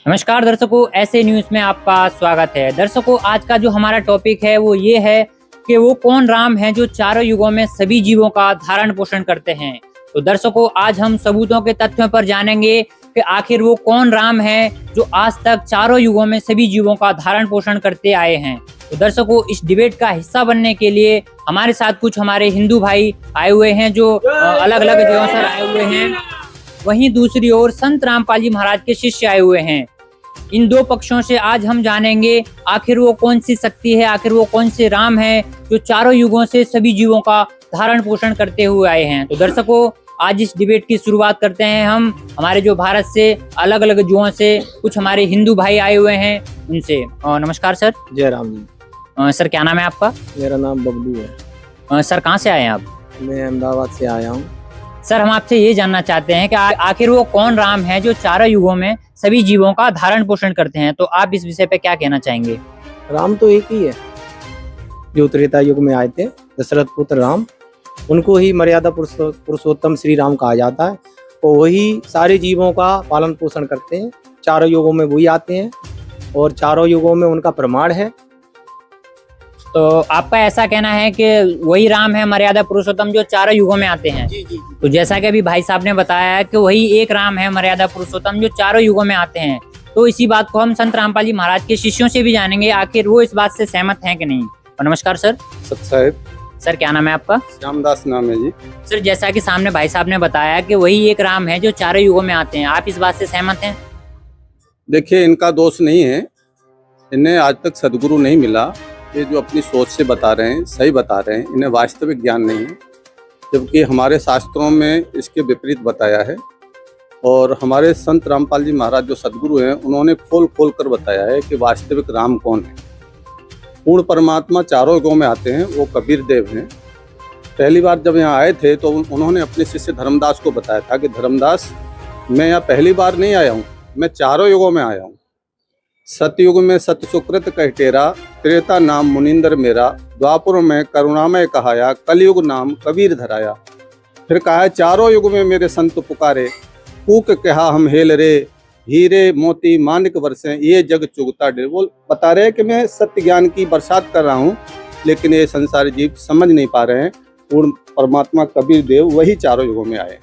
नमस्कार दर्शकों, ऐसे न्यूज में आपका स्वागत है। दर्शकों, आज का जो हमारा टॉपिक है वो ये है कि वो कौन राम है जो चारों युगों में सभी जीवों का धारण पोषण करते हैं। तो दर्शकों, आज हम सबूतों के तथ्यों पर जानेंगे कि आखिर वो कौन राम है जो आज तक चारों युगों में सभी जीवों का धारण पोषण करते आए हैं। तो दर्शकों, इस डिबेट का हिस्सा बनने के लिए हमारे साथ कुछ हमारे हिंदू भाई आए हुए हैं जो अलग अलग जगहों से आए हुए हैं। वहीं दूसरी ओर संत रामपाल जी महाराज के शिष्य आए हुए हैं। इन दो पक्षों से आज हम जानेंगे आखिर वो कौन सी शक्ति है, आखिर वो कौन से राम है जो चारों युगों से सभी जीवों का धारण पोषण करते हुए आए हैं। तो दर्शकों, आज इस डिबेट की शुरुआत करते हैं हम हमारे जो भारत से अलग अलग जुओं से कुछ हमारे हिंदू भाई आए हुए हैं उनसे। नमस्कार सर। जय राम जी। सर, क्या नाम है आपका? मेरा नाम बबलू है। सर, कहाँ से आए हैं आप? मैं अहमदाबाद से आया हूँ। सर, हम आपसे ये जानना चाहते हैं कि आखिर वो कौन राम है जो चारों युगों में सभी जीवों का धारण पोषण करते हैं। तो आप इस विषय पे क्या कहना चाहेंगे? राम तो एक ही है जो त्रेता युग में आए थे, दशरथ पुत्र राम। उनको ही मर्यादा पुरुषोत्तम श्री राम कहा जाता है। और वही सारे जीवों का पालन पोषण करते हैं। चारों युगों में वही आते हैं और चारों युगों में उनका प्रमाण है। तो आपका ऐसा कहना है कि वही राम है मर्यादा पुरुषोत्तम जो चारों युगों में आते हैं? जी जी। तो जैसा कि अभी भाई साहब ने बताया है कि वही एक राम है मर्यादा पुरुषोत्तम जो चारों युगों में आते हैं, तो इसी बात को हम संत रामपाल जी महाराज के शिष्यों से भी जानेंगे, आखिर वो इस बात से सहमत हैं कि नहीं। और नमस्कार सर। साहब। सर, क्या नाम है आपका? श्यामदास नाम है जी। सर, जैसा कि सामने भाई साहब ने बताया कि वही एक राम है जो चारों युगों में आते हैं, आप इस बात से सहमत हैं? देखिए, इनका दोष नहीं है, इन्हें आज तक सदगुरु नहीं मिला। ये जो अपनी सोच से बता रहे हैं सही बता रहे हैं, इन्हें वास्तविक ज्ञान नहीं है, जबकि हमारे शास्त्रों में इसके विपरीत बताया है। और हमारे संत रामपाल जी महाराज जो सदगुरु हैं, उन्होंने खोल खोल कर बताया है कि वास्तविक राम कौन है। पूर्ण परमात्मा चारों युगों में आते हैं, वो कबीर देव हैं। पहली बार जब यहाँ आए थे तो उन्होंने अपने शिष्य धर्मदास को बताया था कि धर्मदास, मैं यहाँ पहली बार नहीं आया हूँ, मैं चारों युगों में आया हूँ। सतयुग में सत सुकृत कह टेरा, त्रेता नाम मुनिंदर मेरा, द्वापुर में करुणामय कहाया, कलयुग नाम कबीर धराया। फिर कहा है चारों युग में मेरे संत पुकारे, कूक कहा हम हेल रे, हीरे मोती मानिक वर्षे, ये जग चुगता डे। वो बता रहे हैं कि मैं सत्य ज्ञान की बरसात कर रहा हूँ, लेकिन ये संसारी जीव समझ नहीं पा रहे हैं। पूर्ण परमात्मा कबीर देव वही चारों युगों में आए।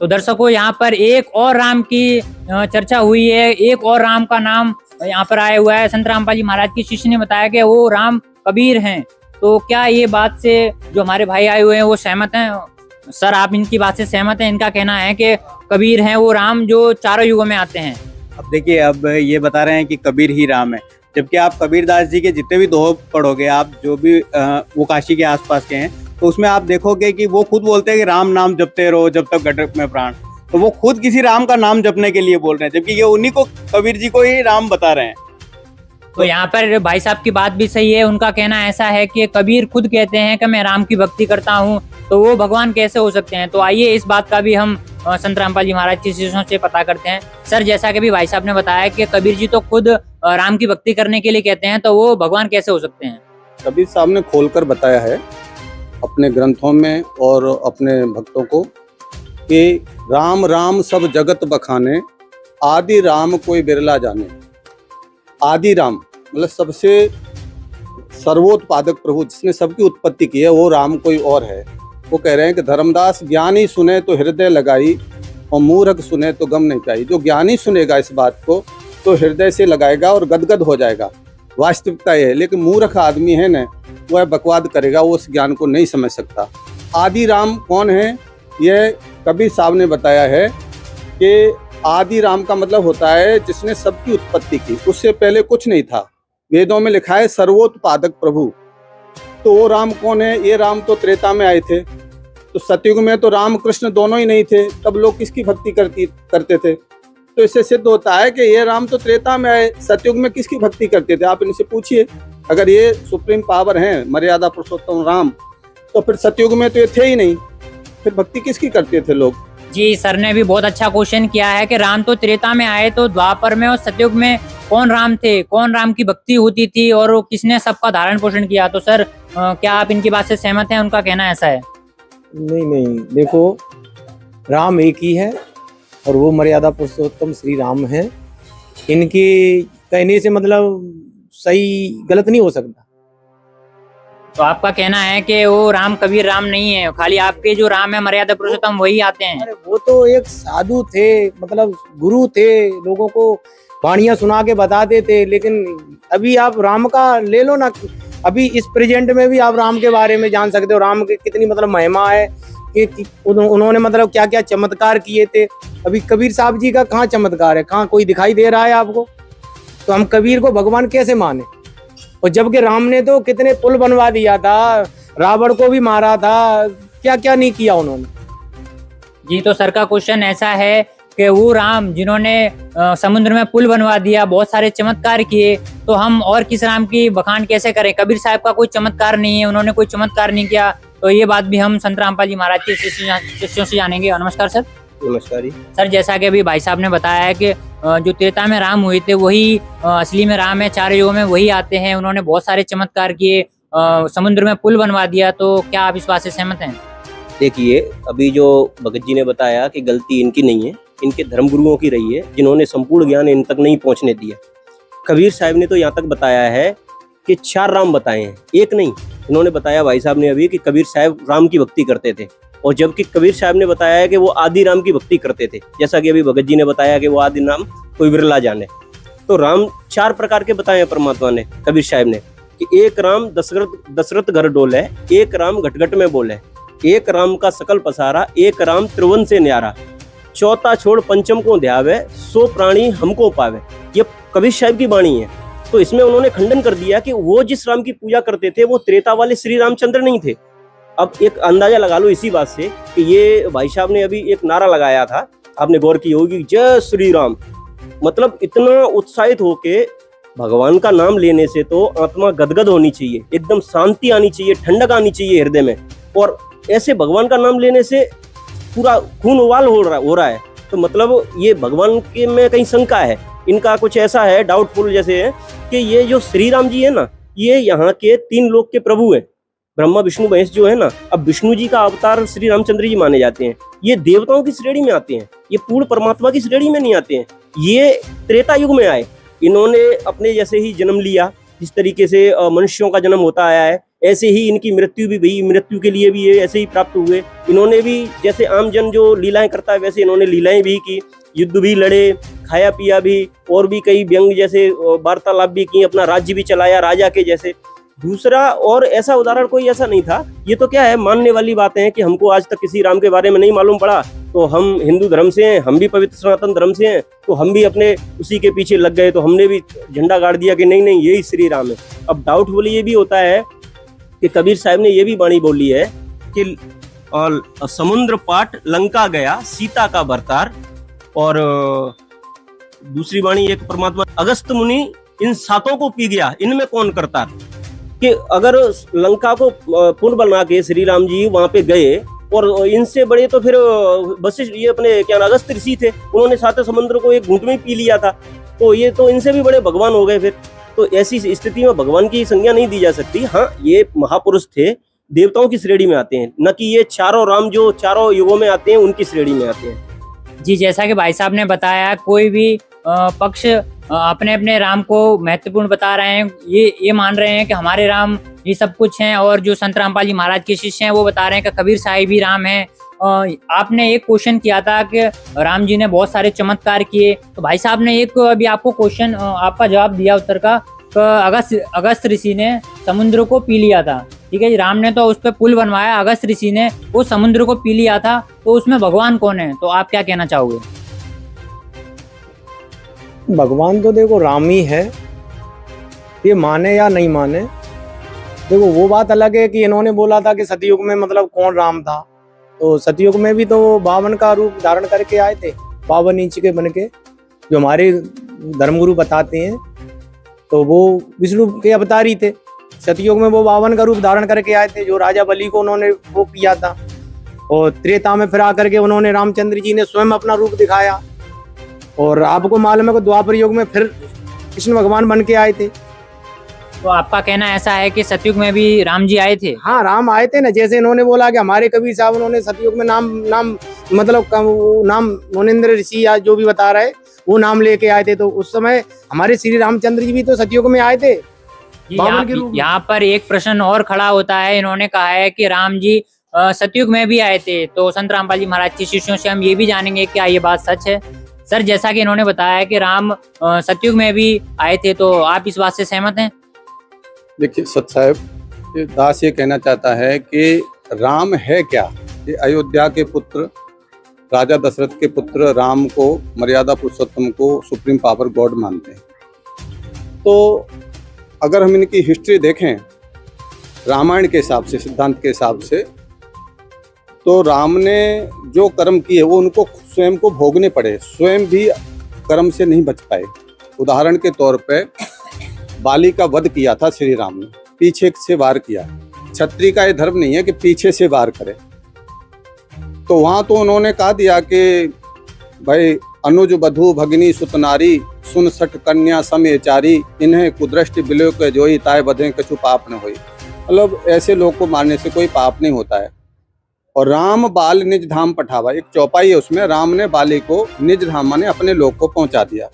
तो दर्शकों, यहाँ पर एक और राम की चर्चा हुई है, एक और राम का नाम यहाँ पर आया हुआ है। संत रामपाल जी महाराज के शिष्य ने बताया कि वो राम कबीर हैं। तो क्या ये बात से जो हमारे भाई आए हुए हैं वो सहमत हैं? सर, आप इनकी बात से सहमत हैं? इनका कहना है कि कबीर हैं वो राम जो चारों युगों में आते हैं। अब देखिए, अब ये बता रहे हैं कि कबीर ही राम है, जबकि आप कबीरदास जी के जितने भी दोहे पढ़ोगे, आप जो भी वो काशी के आसपास के हैं, तो उसमें आप देखोगे कि वो खुद बोलते हैं कि राम नाम जपते रहो जब तक गटक में प्राण। तो वो खुद किसी राम का नाम जपने के लिए बोल रहे हैं, जबकि ये उन्हीं को, कबीर जी को ही राम बता रहे हैं। तो यहाँ पर भाई साहब की बात भी सही है। उनका कहना ऐसा है कि कबीर खुद कहते हैं कि मैं राम की भक्ति करता हूँ, तो वो भगवान कैसे हो सकते हैं। तो आइए इस बात का भी हम संत रामपाल जी महाराज के शिष्यों से पता करते हैं। सर, जैसा कि भी भाई साहब ने बताया कि कबीर जी तो खुद राम की भक्ति करने के लिए कहते हैं, तो वो भगवान कैसे हो सकते हैं? कबीर साहब ने खोलकर बताया है अपने ग्रंथों में और अपने भक्तों को कि राम राम सब जगत बखाने, आदि राम कोई बिरला जाने। आदि राम मतलब सबसे सर्वोत्पादक प्रभु जिसने सबकी उत्पत्ति की है, वो राम कोई और है। वो कह रहे हैं कि धर्मदास, ज्ञानी सुने तो हृदय लगाई, और मूर्ख सुने तो गम नहीं पाई। जो ज्ञानी सुनेगा इस बात को तो हृदय से लगाएगा और गदगद हो जाएगा। वास्तविकता ये है, लेकिन मूर्ख आदमी है ना, वह बकवाद करेगा, वो उस ज्ञान को नहीं समझ सकता। आदि राम कौन है? यह कबीर साहब ने बताया है कि आदि राम का मतलब होता है जिसने सबकी उत्पत्ति की, उससे पहले कुछ नहीं था। वेदों में लिखा है सर्वोत्पादक प्रभु। तो वो राम कौन है? ये राम तो त्रेता में आए थे, तो सतयुग में तो राम कृष्ण दोनों ही नहीं थे, तब लोग किसकी भक्ति करते थे? तो इससे सिद्ध होता है कि ये राम तो त्रेता में आए, सतयुग में किसकी भक्ति करते थे? आप इनसे पूछिए। अगर ये सुप्रीम पावर है मर्यादा पुरुषोत्तम राम, तो फिर सतयुग में तो ये थे ही नहीं, फिर भक्ति किसकी करते थे लोग? जी, सर ने भी बहुत अच्छा क्वेश्चन किया है कि राम तो त्रेता में आए, तो द्वापर में और सतयुग में कौन राम थे, कौन राम की भक्ति होती थी और किसने सबका धारण पोषण किया। तो सर, क्या आप इनकी बात से सहमत हैं? उनका कहना ऐसा है। नहीं, देखो, राम एक ही है और वो मर्यादा पुरुषोत्तम श्री राम है। इनकी कहने से मतलब सही गलत नहीं हो सकता। तो आपका कहना है कि वो राम कबीर राम नहीं है, खाली आपके जो राम है मर्यादा पुरुषोत्तम वही आते हैं। अरे वो तो एक साधु थे, मतलब गुरु थे, लोगों को वाणियां सुना के बताते थे। लेकिन अभी आप राम का ले लो ना, अभी इस प्रेजेंट में भी आप राम के बारे में जान सकते हो, राम की कितनी मतलब महिमा है कि उन्होंने मतलब क्या क्या चमत्कार किए थे। अभी कबीर साहब जी का कहाँ चमत्कार है, कहाँ कोई दिखाई दे रहा है आपको? तो हम कबीर को भगवान कैसे माने? और जबकि राम ने तो कितने पुल बनवा दिया था, रावण को भी मारा था, क्या क्या नहीं किया उन्होंने। जी, तो सर का क्वेश्चन ऐसा है कि वो राम जिन्होंने समुद्र में पुल बनवा दिया, बहुत सारे चमत्कार किए, तो हम और किस राम की बखान कैसे करें? कबीर साहब का कोई चमत्कार नहीं है, उन्होंने कोई चमत्कार नहीं किया। तो ये बात भी हम संत रामपाल जी महाराज के शिष्यों से जानेंगे। नमस्कार सर। नमस्कार जी। सर, जैसा कि अभी भाई साहब ने बताया है कि जो त्रेता में राम हुए थे वही असली में राम है, चार युगों में वही आते हैं। उन्होंने बहुत सारे चमत्कार किए, समुद्र में पुल बनवा दिया। तो क्या आप इस बात से सहमत हैं? देखिए, अभी जो भगत जी ने बताया कि गलती इनकी नहीं है, इनके धर्मगुरुओं की रही है, जिन्होंने संपूर्ण ज्ञान इन तक नहीं पहुंचने दिया। कबीर साहब ने तो यहाँ तक बताया है कि 4 राम बताए हैं, एक नहीं। इन्होंने बताया भाई साहब ने अभी कि कबीर साहब राम की भक्ति करते थे, और जबकि कबीर साहब ने बताया है कि वो आदि राम की भक्ति करते थे, जैसा कि अभी भगत जी ने बताया कि वो आदि नाम कोई बिरला जाने। तो राम 4 प्रकार के बताए हैं परमात्मा ने, कबीर साहब ने, कि एक राम दशरथ घर डोल है, एक राम घट में बोले, एक राम का सकल पसारा, एक राम त्रिवन से न्यारा, चौथा छोड़ पंचम को ध्यावे, 100 प्राणी हमको पावे। ये कबीर साहब की वाणी है। तो इसमें उन्होंने खंडन कर दिया कि वो जिस राम की पूजा करते थे वो त्रेता वाले श्री रामचंद्र नहीं थे। अब एक अंदाजा लगा लो इसी बात से कि ये भाई साहब ने अभी एक नारा लगाया था, आपने गौर की होगी, जय श्री राम। मतलब इतना उत्साहित होके भगवान का नाम लेने से तो आत्मा गदगद होनी चाहिए, एकदम शांति आनी चाहिए, ठंडक आनी चाहिए हृदय में। और ऐसे भगवान का नाम लेने से पूरा खून उबाल हो रहा है। तो मतलब ये भगवान के में कहीं शंका है, इनका कुछ ऐसा है, डाउटफुल जैसे है कि ये जो श्री राम जी है ना, ये यहाँ के 3 लोक के प्रभु हैं, ब्रह्मा विष्णु महेश जो है ना। अब विष्णु जी का अवतार श्री रामचंद्र जी माने जाते हैं, ये देवताओं की श्रेणी में आते हैं, ये पूर्ण परमात्मा की श्रेणी में नहीं आते हैं। ये त्रेता युग में आए, इन्होंने अपने जैसे ही जन्म लिया, जिस तरीके से मनुष्यों का जन्म होता आया है, ऐसे ही इनकी मृत्यु भी हुई, मृत्यु के लिए भी ये ऐसे ही प्राप्त हुए। इन्होंने भी जैसे आम जन जो लीलाएं करता है वैसे इन्होंने लीलाएं भी की, युद्ध भी लड़े, खाया पिया भी, और भी कई व्यंग जैसे वार्तालाप भी की, अपना राज्य भी चलाया राजा के जैसे। दूसरा और ऐसा उदाहरण कोई ऐसा नहीं था। ये तो क्या है, मानने वाली बातें हैं कि हमको आज तक किसी राम के बारे में नहीं मालूम पड़ा, तो हम हिंदू धर्म से हैं, हम भी पवित्र सनातन धर्म से हैं, तो हम भी अपने उसी के पीछे लग गए, तो हमने भी झंडा गाड़ दिया कि नहीं नहीं यही श्री राम है। अब डाउटफुल ये भी होता है कि कबीर साहब ने ये भी वाणी बोली है कि और समुद्र पाट लंका गया सीता का भरतार, और दूसरी वाणी एक परमात्मा अगस्त मुनि इन 7 को पी गया, इनमें कौन करतार। कि अगर लंका को पुनः बना के श्री राम जी वहां पे गए, और इनसे बड़े तो फिर वशिष्ठ, ये अपने क्या अगस्त ऋषि थे, उन्होंने 7 समुद्र को एक घूंट में पी लिया था, तो ये तो इनसे भी बड़े भगवान हो गए फिर। तो ऐसी स्थिति में भगवान की संज्ञा नहीं दी जा सकती। हाँ, ये महापुरुष थे, देवताओं की श्रेणी में आते हैं, न कि ये चारों राम जो चारों युगों में आते हैं उनकी श्रेणी में आते हैं। जी, जैसा कि भाई साहब ने बताया, कोई भी पक्ष अपने अपने राम को महत्वपूर्ण बता रहे हैं, ये मान रहे हैं कि हमारे राम ये सब कुछ हैं, और जो संत रामपाल जी महाराज के शिष्य हैं वो बता रहे हैं कि कबीर साहिब भी राम हैं। आपने एक क्वेश्चन किया था कि राम जी ने बहुत सारे चमत्कार किए, तो भाई साहब ने एक अभी आपको क्वेश्चन आपका जवाब दिया उत्तर का, अगस्त ऋषि ने समुद्र को पी लिया था। ठीक है जी, राम ने तो उस पर पुल बनवाया, अगस्त ऋषि ने वो समुद्र को पी लिया था, तो उसमें भगवान कौन है? तो आप क्या कहना चाहोगे? भगवान तो देखो राम ही है, ये माने या नहीं माने। देखो वो बात अलग है कि इन्होंने बोला था कि सतयुग में मतलब कौन राम था, तो सतयुग में भी तो वो 52 का रूप धारण करके आए थे, 52 इंच के बन के, जो हमारे धर्मगुरु बताते हैं। तो वो विष्णु के अवतारी थे, सतयुग में वो 52 का रूप धारण करके आए थे, जो राजा बलि को उन्होंने वो किया था। और त्रेता में फिर आकर के उन्होंने रामचंद्र जी ने स्वयं अपना रूप दिखाया। और आपको मालूम है कि द्वापर युग में फिर कृष्ण भगवान बन के आए थे। तो आपका कहना ऐसा है कि सतयुग में भी राम जी आए थे? हाँ, राम आए थे ना, जैसे इन्होंने बोला कि हमारे कबीर साहब उन्होंने सतयुग में नाम नाम मतलब वो नाम मुनिंद्र ऋषि या जो भी बता रहे वो नाम लेके आए थे, तो उस समय हमारे श्री रामचंद्र जी भी तो सतयुग में आए थे बावन के रूप में। यहाँ पर एक प्रश्न और खड़ा होता है, इन्होंने कहा है कि राम जी सतयुग में भी आए थे, तो संत रामपाल जी महाराज के शिष्यों से हम ये भी जानेंगे क्या ये बात सच है। सर, जैसा कि इन्होंने बताया कि राम सतयुग में भी आए थे, तो आप इस बात से सहमत हैं? देखिए सत साहब, ये दास ये कहना चाहता है कि राम है क्या। ये अयोध्या के पुत्र राजा दशरथ के पुत्र राम को, मर्यादा पुरुषोत्तम को सुप्रीम पावर गॉड मानते हैं। तो अगर हम इनकी हिस्ट्री देखें रामायण के हिसाब से, सिद्धांत के हिसाब से, तो राम ने जो कर्म किए वो उनको स्वयं को भोगने पड़े, स्वयं भी कर्म से नहीं बच पाए। उदाहरण के तौर पे बाली का वध किया था श्री राम ने, पीछे से वार किया। क्षत्रिय का ये धर्म नहीं है कि पीछे से वार करे, तो वहां तो उन्होंने कहा दिया कि भाई अनुज बधु भगिनी सुतनारी सुन सठ कन्या समयचारी इन्हें कुदृष्टि बिलो के जोई ताय बधे कछु पाप न होई। मतलब ऐसे लोग को मारने से कोई पाप नहीं होता है। और राम बाल निज धाम पठावा, एक चौपाई है उसमें, राम ने बाली को निज धाम माने अपने लोक को पहुंचा दिया।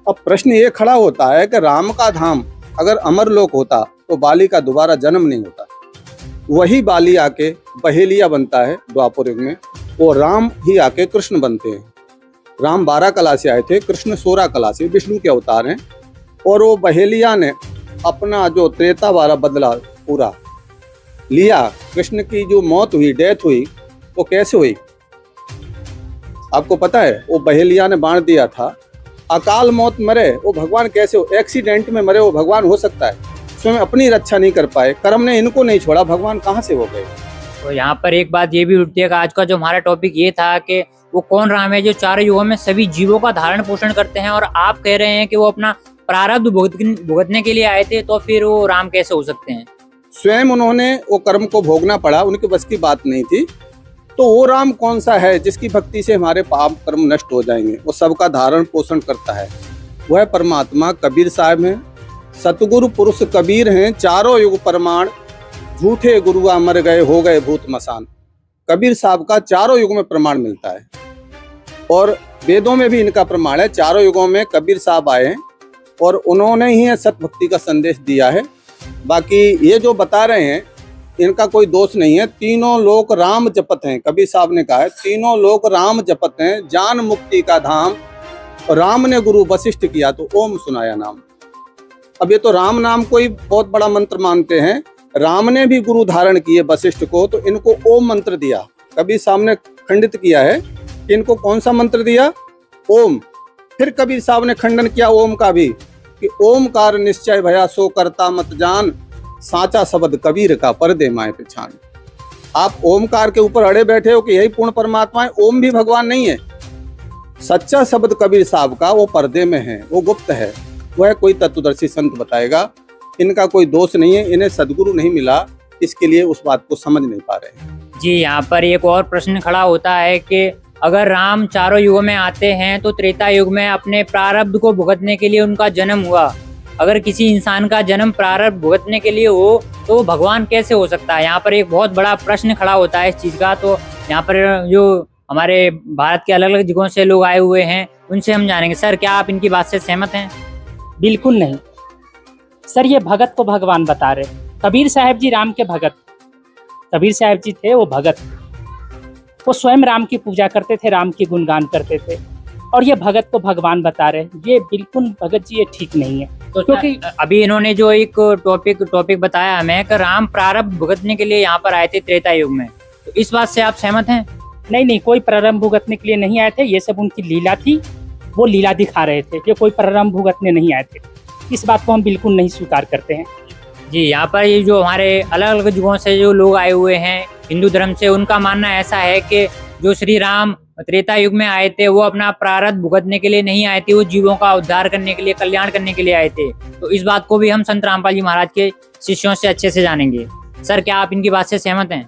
अब प्रश्न ये खड़ा होता है कि राम का धाम अगर अमर लोक होता तो बाली का दोबारा जन्म नहीं होता। वही बाली आके बहेलिया बनता है द्वापर युग में, और राम ही आके कृष्ण बनते हैं। राम 12 कला से आए थे, कृष्ण 16 कला से, विष्णु के अवतार हैं। और वो बहेलिया ने अपना जो त्रेता वाला बदला पूरा लिया। कृष्ण की जो मौत हुई, डेथ हुई, वो कैसे हुई आपको पता है? वो बहेलिया ने बाण दिया था। अकाल मौत मरे वो भगवान कैसे हो? एक्सीडेंट में मरे वो भगवान हो सकता है, स्वयं अपनी रक्षा नहीं कर पाए, कर्म ने इनको नहीं छोड़ा, भगवान कहाँ से हो गए? तो यहाँ पर एक बात ये भी उठती है कि आज का जो हमारा टॉपिक ये था कि वो कौन राम है जो चारों युगों में सभी जीवों का धारण पोषण करते हैं, और आप कह रहे हैं कि वो अपना प्रारब्ध भुगतने के लिए आए थे, तो फिर वो राम कैसे हो सकते हैं? स्वयं उन्होंने वो कर्म को भोगना पड़ा, उनके बस की बात नहीं थी। तो वो राम कौन सा है जिसकी भक्ति से हमारे पाप कर्म नष्ट हो जाएंगे? वो सबका धारण पोषण करता है, वह परमात्मा कबीर साहब हैं। सतगुरु पुरुष कबीर हैं, चारों युग प्रमाण, झूठे गुरुआ मर गए हो गए भूत मसान। कबीर साहब का चारों युग में प्रमाण मिलता है, और वेदों में भी इनका प्रमाण है। चारों युगों में कबीर साहब आए हैं और उन्होंने ही सत भक्ति का संदेश दिया है। बाकी ये जो बता रहे हैं इनका कोई दोष नहीं है। तीनों लोक राम जपत हैं, कबीर साहब ने कहा है, तीनों लोक राम जपत हैं, जान मुक्ति का धाम। राम ने गुरु वशिष्ठ किया तो ओम सुनाया नाम। अब ये तो राम नाम को ही बहुत बड़ा मंत्र मानते हैं। राम ने भी गुरु धारण किए वशिष्ठ को, तो इनको ओम मंत्र दिया। कबीर साहब ने खंडित किया है कि इनको कौन सा मंत्र दिया? ओम। फिर कबीर साहब ने खंडन किया ओम का भी कि ओमकार निश्चय भया सो करता मत जान, साचा शब्द कबीर का पर्दे माए पहचान। आप ओमकार के ऊपर अड़े बैठे हो कि यही पूर्ण परमात्मा है। ओम भी भगवान नहीं है। सच्चा शब्द कबीर साहब का वो पर्दे में है, वो गुप्त है, वह कोई तत्वदर्शी संत बताएगा। इनका कोई दोष नहीं है, इन्हें सदगुरु नहीं मिला, इसके लिए उस बात को समझ नहीं पा रहे। जी, यहाँ पर एक और प्रश्न खड़ा होता है कि अगर राम चारों युगों में आते हैं तो त्रेता युग में अपने प्रारब्ध को भुगतने के लिए उनका जन्म हुआ। अगर किसी इंसान का जन्म प्रारब्ध भुगतने के लिए हो तो वो भगवान कैसे हो सकता है? यहाँ पर एक बहुत बड़ा प्रश्न खड़ा होता है इस चीज़ का। तो यहाँ पर जो हमारे भारत के अलग अलग जगहों से लोग आए हुए हैं उनसे हम जानेंगे। सर, क्या आप इनकी बात से सहमत हैं? बिल्कुल नहीं सर, ये भगत को भगवान बता रहे। कबीर साहब जी राम के भगत, कबीर साहब जी थे वो भगत, वो स्वयं राम की पूजा करते थे, राम की गुणगान करते थे, और ये भगत को भगवान बता रहे। ये बिल्कुल भगत जी ये ठीक नहीं है। तो क्योंकि अभी इन्होंने जो एक टॉपिक बताया हमें कि राम प्रारब्ध भुगतने के लिए यहाँ पर आए थे त्रेता युग में, तो इस बात से आप सहमत हैं? नहीं, कोई प्रारंभ भुगतने के लिए नहीं आए थे। ये सब उनकी लीला थी, वो लीला दिखा रहे थे। ये कोई प्रारंभ भुगतने नहीं आए थे। इस बात को हम बिल्कुल नहीं स्वीकार करते हैं। जी, यहाँ पर ये जो हमारे अलग अलग जगहों से जो लोग आए हुए हैं हिंदू धर्म से, उनका मानना ऐसा है कि जो श्री राम त्रेता युग में आए थे वो अपना प्रारब्ध भुगतने के लिए नहीं आए थे, वो जीवों का उद्धार करने के लिए, कल्याण करने के लिए आए थे। तो इस बात को भी हम संत रामपाल जी महाराज के शिष्यों से अच्छे से जानेंगे। सर, क्या आप इनकी बात से सहमत हैं?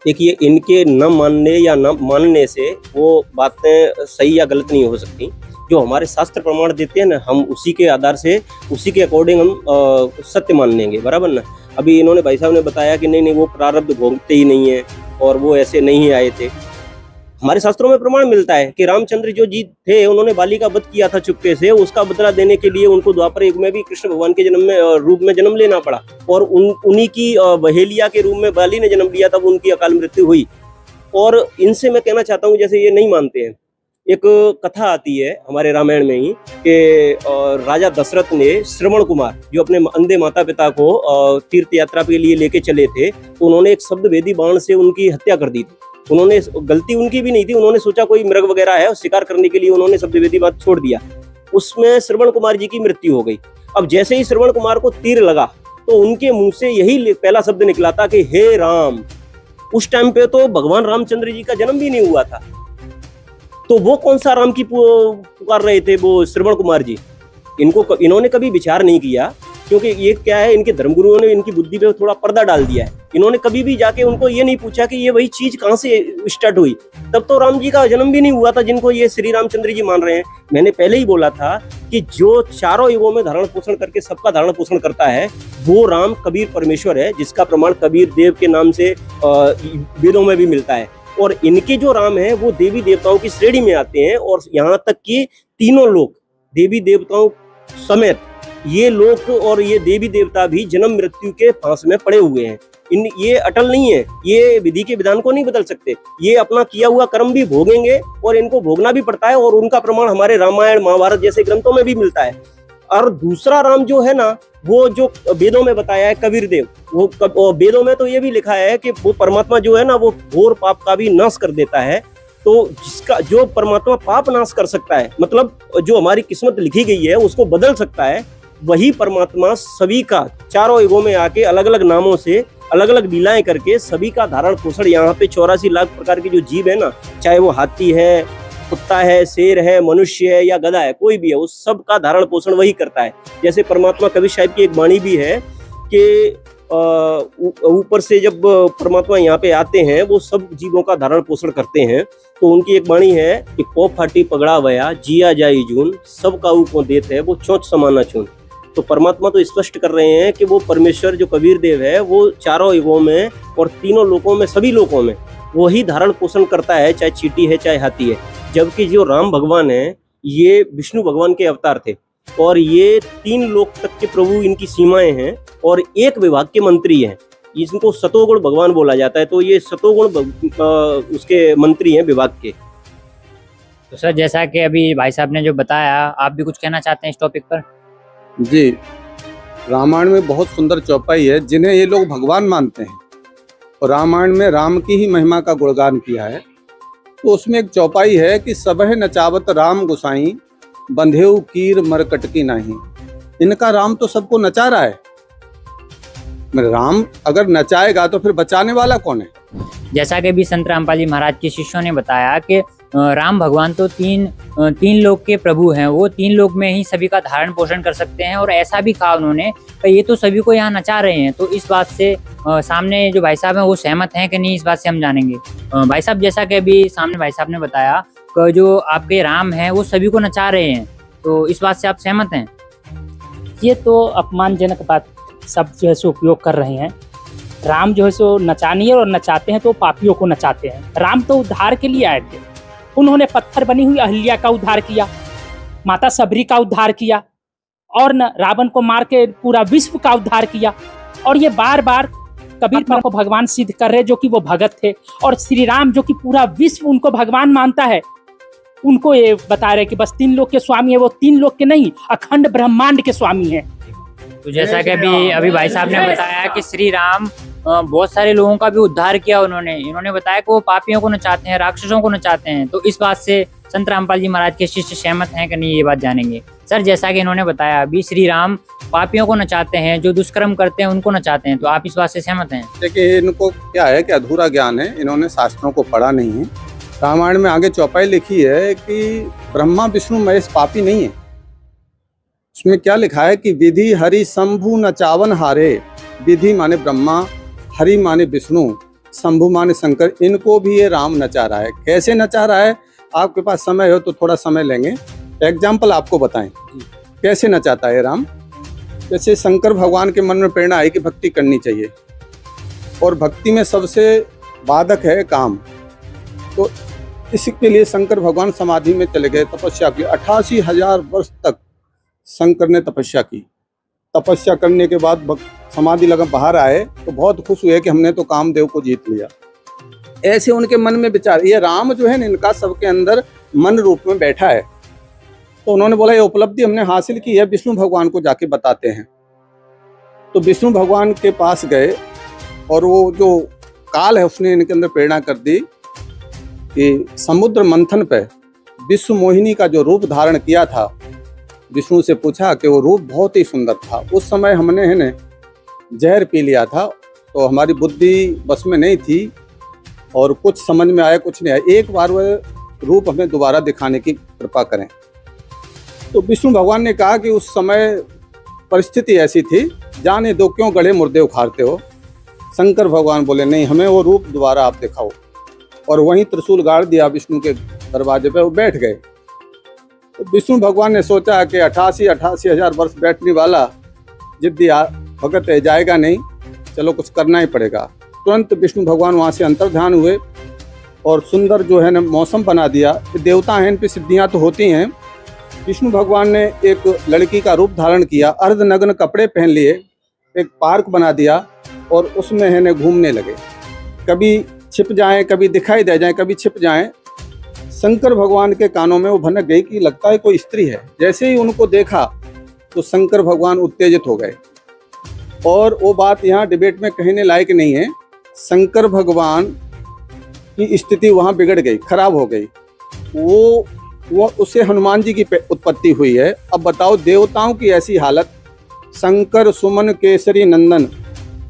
देखिए, इनके न मानने या न मानने से वो बातें सही या गलत नहीं हो सकती। जो हमारे शास्त्र प्रमाण देते हैं ना, हम उसी के आधार से, उसी के अकॉर्डिंग हम सत्य मान लेंगे, बराबर ना। अभी इन्होंने भाई साहब ने बताया कि नहीं वो प्रारब्ध भोगते ही नहीं है और वो ऐसे नहीं आए थे। हमारे शास्त्रों में प्रमाण मिलता है कि रामचंद्र जो जी थे, उन्होंने बाली का वध किया था चुपके से, उसका बदला देने के लिए उनको द्वापर युग में भी कृष्ण भगवान के जन्म में रूप में जन्म लेना पड़ा, और उन्हीं की बहेलिया के रूप में बाली ने जन्म लिया, तब उनकी अकाल मृत्यु हुई। और इनसे मैं कहना चाहता हूँ, जैसे ये नहीं मानते हैं, एक कथा आती है हमारे रामायण में ही कि राजा दशरथ ने श्रवण कुमार, जो अपने अंधे माता पिता को तीर्थ यात्रा के लिए लेके चले थे, तो उन्होंने एक शब्द भेदी बाण से उनकी हत्या कर दी थी। उन्होंने, गलती उनकी भी नहीं थी, उन्होंने सोचा कोई मृग वगैरह है, शिकार करने के लिए उन्होंने शब्द भेदी बात छोड़ दिया। उसमें श्रवण कुमार जी की मृत्यु हो गई। अब जैसे ही श्रवण कुमार को तीर लगा तो उनके मुंह से यही पहला शब्द निकला था कि हे राम। उस टाइम पे तो भगवान रामचंद्र जी का जन्म भी नहीं हुआ था, तो वो कौन सा राम की पुकार रहे थे वो श्रवण कुमार जी? इन्होंने कभी विचार नहीं किया, क्योंकि ये क्या है, इनके धर्मगुरुओं ने इनकी बुद्धि पे थोड़ा पर्दा डाल दिया है। इन्होंने कभी भी जाके उनको ये नहीं पूछा कि ये वही चीज कहाँ से स्टार्ट हुई। तब तो राम जी का जन्म भी नहीं हुआ था जिनको ये श्री रामचंद्र जी मान रहे हैं। मैंने पहले ही बोला था कि जो चारों युगों में धारण पोषण करके सबका धारण पोषण करता है, वो राम कबीर परमेश्वर है, जिसका प्रमाण कबीर देव के नाम से वेदों में भी मिलता है। और इनके जो राम है वो देवी देवताओं की श्रेणी में आते हैं, और यहाँ तक कि तीनों लोग देवी देवताओं समेत ये लोग और ये देवी देवता भी जन्म मृत्यु के फांस में पड़े हुए हैं। ये अटल नहीं है, ये विधि के विधान को नहीं बदल सकते, ये अपना किया हुआ कर्म भी भोगेंगे और इनको भोगना भी पड़ता है, और उनका प्रमाण हमारे रामायण महाभारत जैसे ग्रंथों में भी मिलता है। और दूसरा राम जो है ना, वो जो वेदों में बताया है कबीर देव, वो वेदों में तो ये भी लिखा है कि वो परमात्मा जो है ना, वो घोर पाप का भी नाश कर देता है। तो जिसका जो परमात्मा पाप नाश कर सकता है, मतलब जो हमारी किस्मत लिखी गई है उसको बदल सकता है, वही परमात्मा सभी का चारों युगों में आके अलग अलग नामों से अलग अलग लीलाएं करके सभी का धारण पोषण, यहाँ पे 84 लाख प्रकार के जो जीव है ना, चाहे वो हाथी है, कुत्ता है, शेर है, मनुष्य है या गधा है, कोई भी है, उस सब का धारण पोषण वही करता है। जैसे परमात्मा कबीर साहब की एक वाणी भी है कि ऊपर से जब परमात्मा यहाँ पे आते हैं, वो सब जीवों का धारण पोषण करते हैं। तो उनकी एक वाणी है कि पो फाटी पगड़ा वया जिया जाई जून, सब काऊ को देते है वो चोंच समाना चून। तो परमात्मा तो स्पष्ट कर रहे हैं कि वो परमेश्वर जो कबीर देव है, वो चारों युगों में और तीनों लोकों में, सभी लोकों में वही धारण पोषण करता है, चाहे चींटी है चाहे हाथी है। जबकि जो राम भगवान है, ये विष्णु भगवान के अवतार थे, और ये 3 लोक तक के प्रभु इनकी सीमाएं हैं, और एक विभाग के मंत्री हैं। इनको सतोगुण भगवान बोला जाता है, तो ये सतोगुण उसके मंत्री हैं विभाग के। तो सर, जैसा कि अभी भाई साहब ने जो बताया, आप भी कुछ कहना चाहते हैं इस टॉपिक पर? जी, रामायण में बहुत सुंदर चौपाई है जिन्हें ये लोग भगवान मानते हैं, और रामायण में राम की ही महिमा का गुणगान किया है। तो उसमें एक चौपाई है कि सबह नचावत राम गोसाई, बंधेऊ कीर मरकटकी नहीं। इनका राम तो सबको नचा रहा है, राम अगर नचाएगा तो फिर बचाने वाला कौन है? जैसा कि भी संत रामपाल जी महाराज के शिष्यों ने बताया कि राम भगवान तो तीन लोक के प्रभु हैं, वो 3 लोक में ही सभी का धारण पोषण कर सकते हैं, और ऐसा भी कहा उन्होंने कि ये तो सभी को यहाँ नचा रहे हैं। तो इस बात से सामने जो भाई साहब हैं वो सहमत हैं कि नहीं, इस बात से हम जानेंगे। भाई साहब, जैसा कि अभी सामने भाई साहब ने बताया कि जो आपके राम हैं वो सभी को नचा रहे हैं, तो इस बात से आप सहमत हैं? ये तो अपमानजनक बात सब जो है सो उपयोग कर रहे हैं। राम जो है सो नचानी है, और नचाते हैं तो पापियों को नचाते हैं। राम तो उद्धार के लिए आए थे, उन्होंने पत्थर बनी हुई अहिल्या का उद्धार किया, माता सबरी का उद्धार किया, और न रावण को मार के पूरा विश्व का उद्धार किया। और ये बार बार कबीर पर को भगवान सिद्ध कर रहे, जो कि वो भगत थे। और श्री राम जो कि पूरा विश्व उनको भगवान मानता है, उनको ये बता रहे कि बस 3 लोक के स्वामी है, वो 3 लोक के नहीं, अखंड ब्रह्मांड के स्वामी है। तो जैसा कि अभी भाई साहब ने बताया कि श्री राम बहुत सारे लोगों का भी उद्धार किया इन्होंने बताया कि वो पापियों को नचाते हैं, राक्षसों को नचाते हैं। तो इस बात से संत रामपाल जी महाराज के शिष्य सहमत हैं कि नहीं, ये बात जानेंगे। सर, जैसा कि इन्होंने बताया, अभी श्री राम पापियों को नचाते हैं, जो दुष्कर्म करते हैं उनको नचाते हैं, तो आप इस बात से सहमत हैं? देखिए, इनको क्या है कि अधूरा ज्ञान है, इन्होंने शास्त्रों को पढ़ा नहीं है। रामायण में आगे चौपाई लिखी है कि ब्रह्मा विष्णु महेश पापी नहीं है। उसमें क्या लिखा है कि विधि हरि शंभु नचावन हारे। विधि माने ब्रह्मा, हरि माने विष्णु, शंभु माने शंकर, इनको भी ये राम नचा रहा है। कैसे नचा रहा है? आपके पास समय हो तो थोड़ा समय लेंगे। एग्जाम्पल आपको बताएं कैसे नचाता है राम। जैसे शंकर भगवान के मन में प्रेरणा आई कि भक्ति करनी चाहिए, और भक्ति में सबसे बाधक है काम। तो इसके लिए शंकर भगवान समाधि में चले गए, तपस्या की। 88,000 वर्ष तक शंकर ने तपस्या की। तपस्या करने के बाद समाधि लगा बाहर आए तो बहुत खुश हुए कि हमने तो कामदेव को जीत लिया। ऐसे उनके मन में विचार, ये राम जो है ना, इनका सबके अंदर मन रूप में बैठा है। तो उन्होंने बोला ये उपलब्धि हमने हासिल की है, विष्णु भगवान को जाके बताते हैं। तो विष्णु भगवान के पास गए, और वो जो काल है उसने इनके अंदर प्रेरणा कर दी कि समुद्र मंथन पे विश्व मोहिनी का जो रूप धारण किया था, विष्णु से पूछा कि वो रूप बहुत ही सुंदर था। उस समय हमने है ना जहर पी लिया था, तो हमारी बुद्धि बस में नहीं थी, और कुछ समझ में आया कुछ नहीं आया। एक बार वह रूप हमें दोबारा दिखाने की कृपा करें। तो विष्णु भगवान ने कहा कि उस समय परिस्थिति ऐसी थी, जाने दो क्यों गड़े मुर्दे उखाड़ते हो। शंकर भगवान बोले नहीं, हमें वो रूप दोबारा आप दिखाओ, और वहीं त्रिशूल गाड़ दिया विष्णु के दरवाजे पे, वो बैठ गए। तो विष्णु भगवान ने सोचा कि 88,000 वर्ष बैठने वाला जिद्दी भगत है, जाएगा नहीं, चलो कुछ करना ही पड़ेगा। तुरंत विष्णु भगवान वहाँ से अंतर्ध्यान हुए, और सुंदर जो है ना मौसम बना दिया। देवता हैं, इन पे सिद्धियाँ तो होती हैं। विष्णु भगवान ने एक लड़की का रूप धारण किया, अर्धनग्न कपड़े पहन लिए, एक पार्क बना दिया, और उसमें है ना घूमने लगे। कभी छिप जाएं, कभी दिखाई दे जाएं, कभी छिप जाएं। शंकर भगवान के कानों में वो भनक गई कि लगता है कोई स्त्री है। जैसे ही उनको देखा तो शंकर भगवान उत्तेजित हो गए, और वो बात यहाँ डिबेट में कहने लायक नहीं है। शंकर भगवान की स्थिति वहाँ बिगड़ गई, खराब हो गई। वो उससे हनुमान जी की उत्पत्ति हुई है। अब बताओ, देवताओं की ऐसी हालत, शंकर सुमन केसरी नंदन,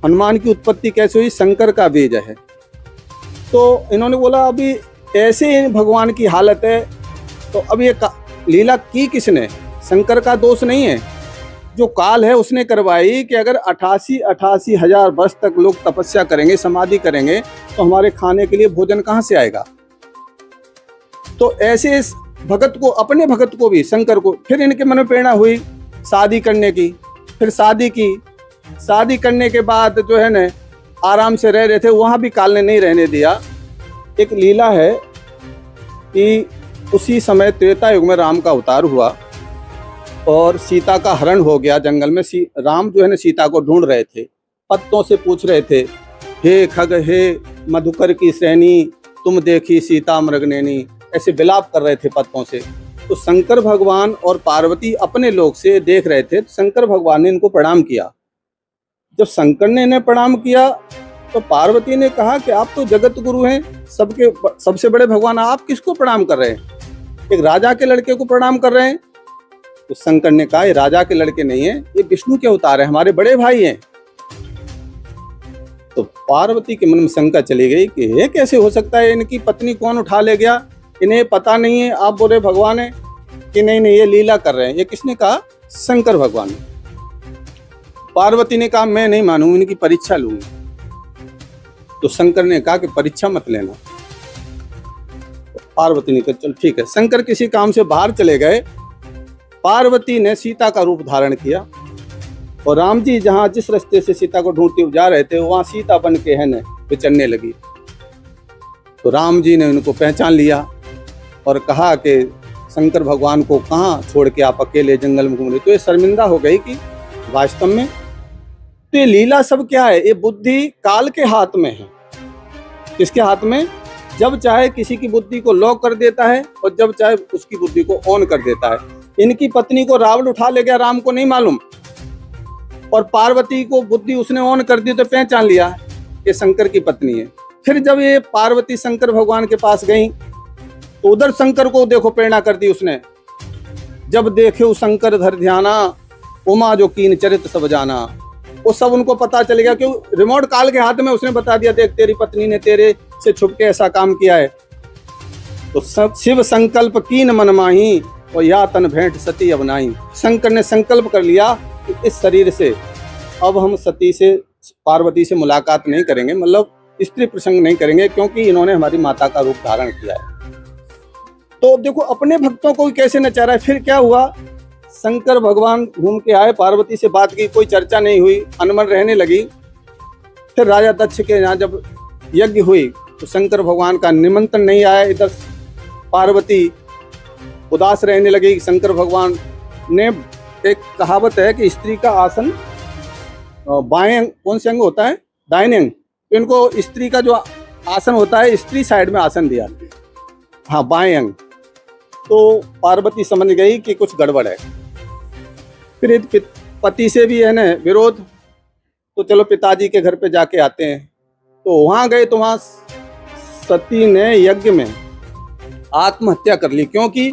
हनुमान की उत्पत्ति कैसे हुई? शंकर का बीज है। तो इन्होंने बोला अभी ऐसे भगवान की हालत है, तो अब ये लीला की किसने? शंकर का दोष नहीं है, जो काल है उसने करवाई कि अगर 88,000 वर्ष तक लोग तपस्या करेंगे, समाधि करेंगे, तो हमारे खाने के लिए भोजन कहाँ से आएगा? तो ऐसे भगत को, अपने भगत को भी, शंकर को, फिर इनके मन में प्रेरणा हुई शादी करने की। फिर शादी की। शादी करने के बाद जो है ना आराम से रह रहे थे, वहाँ भी काल ने नहीं रहने दिया। एक लीला है कि उसी समय त्रेता युग में राम का अवतार हुआ, और सीता का हरण हो गया जंगल में। राम जो है ना सीता को ढूंढ रहे थे, पत्तों से पूछ रहे थे, हे खग हे मधुकर की श्रेणी, तुम देखी सीता मृगनैनी, ऐसे विलाप कर रहे थे पत्तों से। तो शंकर भगवान और पार्वती अपने लोक से देख रहे थे। तो शंकर भगवान ने इनको प्रणाम किया। जब शंकर ने इन्हें प्रणाम किया तो पार्वती ने कहा कि आप तो जगत गुरु हैं, सबके सबसे बड़े भगवान, आप किसको प्रणाम कर रहे हैं? एक राजा के लड़के को प्रणाम कर रहे हैं। तो शंकर ने कहा ये राजा के लड़के नहीं है, ये विष्णु के अवतार है, हमारे बड़े भाई हैं। तो पार्वती के मन में शंका चली गई कि ये कैसे हो सकता है, इनकी पत्नी कौन उठा ले गया, इन्हें पता नहीं है, आप बोले भगवान है कि नहीं नहीं ये लीला कर रहे हैं। ये किसने कहा? शंकर भगवान ने। पार्वती ने कहा मैं नहीं मानूंगी, इनकी परीक्षा लूंगी। तो शंकर ने कहा कि परीक्षा मत लेना। तो पार्वती ने कहा चल ठीक है। शंकर किसी काम से बाहर चले गए। पार्वती ने सीता का रूप धारण किया, और राम जी जहाँ जिस रास्ते से सीता को ढूंढते हुए जा रहे थे, वहां सीता बन के है न विचरने लगी। तो राम जी ने उनको पहचान लिया और कहा कि शंकर भगवान को कहाँ छोड़ के आप अकेले जंगल में घूम रहे। तो ये शर्मिंदा हो गई कि वास्तव में तो ये लीला सब क्या है? ये बुद्धि काल के हाथ में है। किसके हाथ में? जब चाहे किसी की बुद्धि को लॉक कर देता है, और जब चाहे उसकी बुद्धि को ऑन कर देता है। इनकी पत्नी को रावण उठा ले गया, राम को नहीं मालूम, और पार्वती को बुद्धि उसने ऑन कर दी तो पहचान लिया कि शंकर की पत्नी है। फिर जब ये पार्वती शंकर भगवान के पास गई तो उधर शंकर को देखो प्रेरणा कर दी उसने। जब देखे शंकर धर ध्याना, उमा जो कीन चरित सब जाना। वो सब उनको पता चल गया कि रिमोट काल के हाथ में उसने बता दिया, देख तेरी पत्नी ने तेरे से छुप के ऐसा काम किया है। तो शिव संकल्प कीन मन माही, और या तन भेंट सती अवनाई। शंकर ने संकल्प कर लिया कि इस शरीर से अब हम सती से, पार्वती से मुलाकात नहीं करेंगे, मतलब स्त्री प्रसंग नहीं करेंगे, क्योंकि इन्होंने हमारी माता का रूप धारण किया है। तो देखो अपने भक्तों को भी कैसे नचा रहा है। फिर क्या हुआ, शंकर भगवान घूम के आए, पार्वती से बात की, कोई चर्चा नहीं हुई, अनमन रहने लगी। फिर राजा दक्ष के यहाँ जब यज्ञ हुई तो शंकर भगवान का निमंत्रण नहीं आया। इधर पार्वती उदास रहने लगी। शंकर भगवान ने, एक कहावत है कि स्त्री का आसन बाएं अंग, कौन से अंग होता है, दाहिने अंग, तो इनको स्त्री का जो आसन होता है स्त्री साइड में आसन दिया, हाँ बाएं अंग। तो पार्वती समझ गई कि कुछ गड़बड़ है। फिर पति से भी है ना विरोध, तो चलो पिताजी के घर पे जाके आते हैं। तो वहां गए तो वहां सती ने यज्ञ में आत्महत्या कर ली। क्योंकि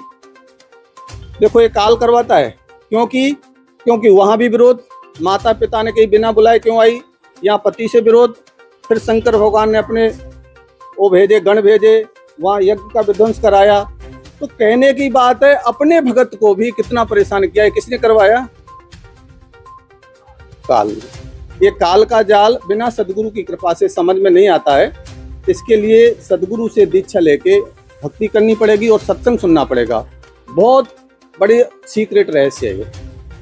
देखो ये काल करवाता है, क्योंकि वहां भी विरोध, माता पिता ने कहीं बिना बुलाए क्यों आई, यहाँ पति से विरोध। फिर शंकर भगवान ने अपने वो भेजे, गण भेजे, वहां यज्ञ का विध्वंस कराया। तो कहने की बात है, अपने भगत को भी कितना परेशान किया है। किसने करवाया? काल। ये काल का जाल बिना सदगुरु की कृपा से समझ में नहीं आता है। इसके लिए सदगुरु से दीक्षा लेके भक्ति करनी पड़ेगी और सत्संग सुनना पड़ेगा। बहुत बड़ी सीक्रेट रहस्य है ये।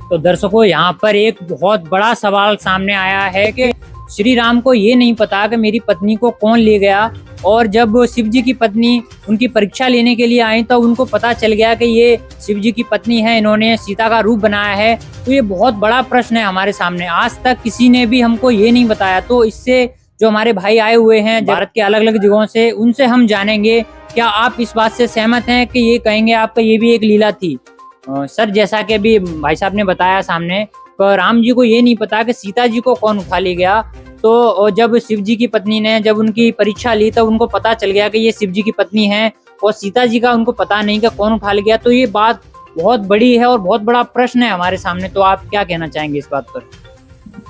तो दर्शकों, यहाँ पर एक बहुत बड़ा सवाल सामने आया है कि श्री राम को ये नहीं पता कि मेरी पत्नी को कौन ले गया, और जब शिव जी की पत्नी उनकी परीक्षा लेने के लिए आई तो उनको पता चल गया कि ये शिव जी की पत्नी है, इन्होंने सीता का रूप बनाया है। तो ये बहुत बड़ा प्रश्न है हमारे सामने, आज तक किसी ने भी हमको ये नहीं बताया। तो इससे जो हमारे भाई आए हुए हैं भारत के अलग अलग जगहों से, उनसे हम जानेंगे क्या आप इस बात से सहमत हैं कि ये कहेंगे आपका ये भी एक लीला थी। सर, जैसा कि अभी भाई साहब ने बताया सामने, तो राम जी को ये नहीं पता कि सीता जी को कौन उठा ले गया। तो जब शिव जी की पत्नी ने जब उनकी परीक्षा ली तब उनको पता चल गया कि ये शिव जी की पत्नी है, और सीता जी का उनको पता नहीं कि कौन उठा ले गया। तो ये बात बहुत बड़ी है और बहुत बड़ा प्रश्न है हमारे सामने। तो आप क्या कहना चाहेंगे इस बात पर?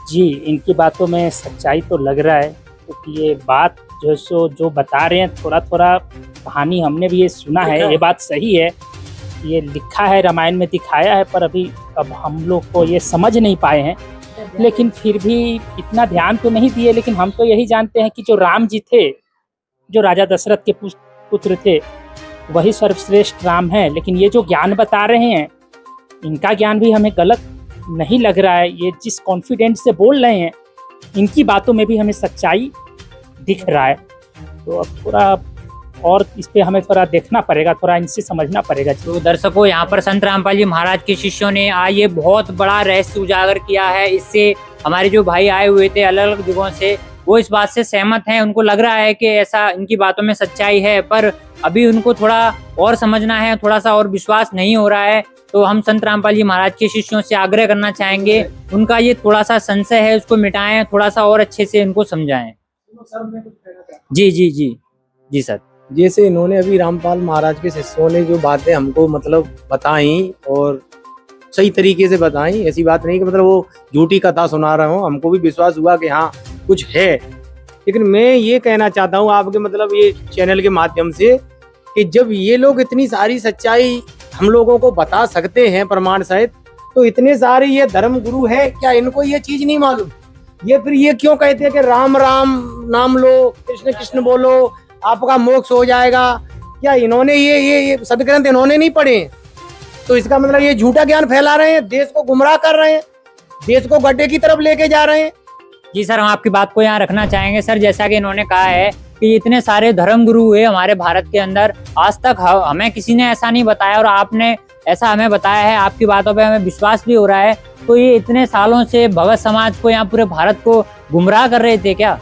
जी, इनकी बातों में सच्चाई तो लग रहा है, क्योंकि ये बात जो बता रहे हैं, थोड़ा थोड़ा कहानी हमने भी ये सुना है, ये बात सही है, ये लिखा है, रामायण में दिखाया है, पर अब हम लोग को ये समझ नहीं पाए हैं। लेकिन फिर भी इतना ध्यान तो नहीं दिए। लेकिन हम तो यही जानते हैं कि जो राम जी थे, जो राजा दशरथ के पुत्र थे, वही सर्वश्रेष्ठ राम हैं। लेकिन ये जो ज्ञान बता रहे हैं, इनका ज्ञान भी हमें गलत नहीं लग रहा है। ये जिस कॉन्फिडेंस से बोल रहे हैं, इनकी बातों में भी हमें सच्चाई दिख रहा है। तो अब थोड़ा और इस पे हमें थोड़ा देखना पड़ेगा, थोड़ा इनसे समझना पड़ेगा। तो दर्शकों, यहाँ पर संत रामपाल जी महाराज के शिष्यों ने आज ये बहुत बड़ा रहस्य उजागर किया है। इससे हमारे जो भाई आए हुए थे अलग अलग जगहों से, वो इस बात से सहमत हैं। उनको लग रहा है कि ऐसा इनकी बातों में सच्चाई है, पर अभी उनको थोड़ा और समझना है, थोड़ा सा और विश्वास नहीं हो रहा है। तो हम संत रामपाल जी महाराज के शिष्यों से आग्रह करना चाहेंगे, उनका ये थोड़ा सा संशय है उसको मिटाएं, थोड़ा सा और अच्छे से उनको समझाएं। जी जी जी जी सर। जैसे इन्होंने अभी रामपाल महाराज के शिष्यों ने जो बातें हमको मतलब बताई और सही तरीके से बताई, ऐसी बात नहीं कि मतलब वो झूठी कथा सुना रहे हो, हमको भी विश्वास हुआ कि हाँ कुछ है। लेकिन मैं ये कहना चाहता हूँ आपके मतलब ये चैनल के माध्यम से कि जब ये लोग इतनी सारी सच्चाई हम लोगों को बता सकते हैं प्रमाण सहित, तो इतने सारे ये धर्म गुरु है, क्या इनको ये चीज नहीं मालूम? ये फिर ये क्यों कहते हैं कि राम राम नाम लो, कृष्ण कृष्ण बोलो, आपका मोक्ष हो जाएगा? क्या इन्होंने ये सदग्रंथ इन्होंने नहीं पढ़े? तो इसका मतलब ये झूठा ज्ञान फैला रहे हैं, देश को गुमराह कर रहे हैं, देश को गड्ढे की तरफ लेके जा रहे हैं। जी सर, हम आपकी बात को यहाँ रखना चाहेंगे। सर, जैसा कि इन्होंने कहा है कि इतने सारे धर्म गुरु हुए हमारे भारत के अंदर, आज तक हमें किसी ने ऐसा नहीं बताया और आपने ऐसा हमें बताया है, आपकी बातों पे हमें विश्वास भी हो रहा है। तो ये इतने सालों से भगत समाज को, यहाँ पूरे भारत को गुमराह कर रहे थे क्या?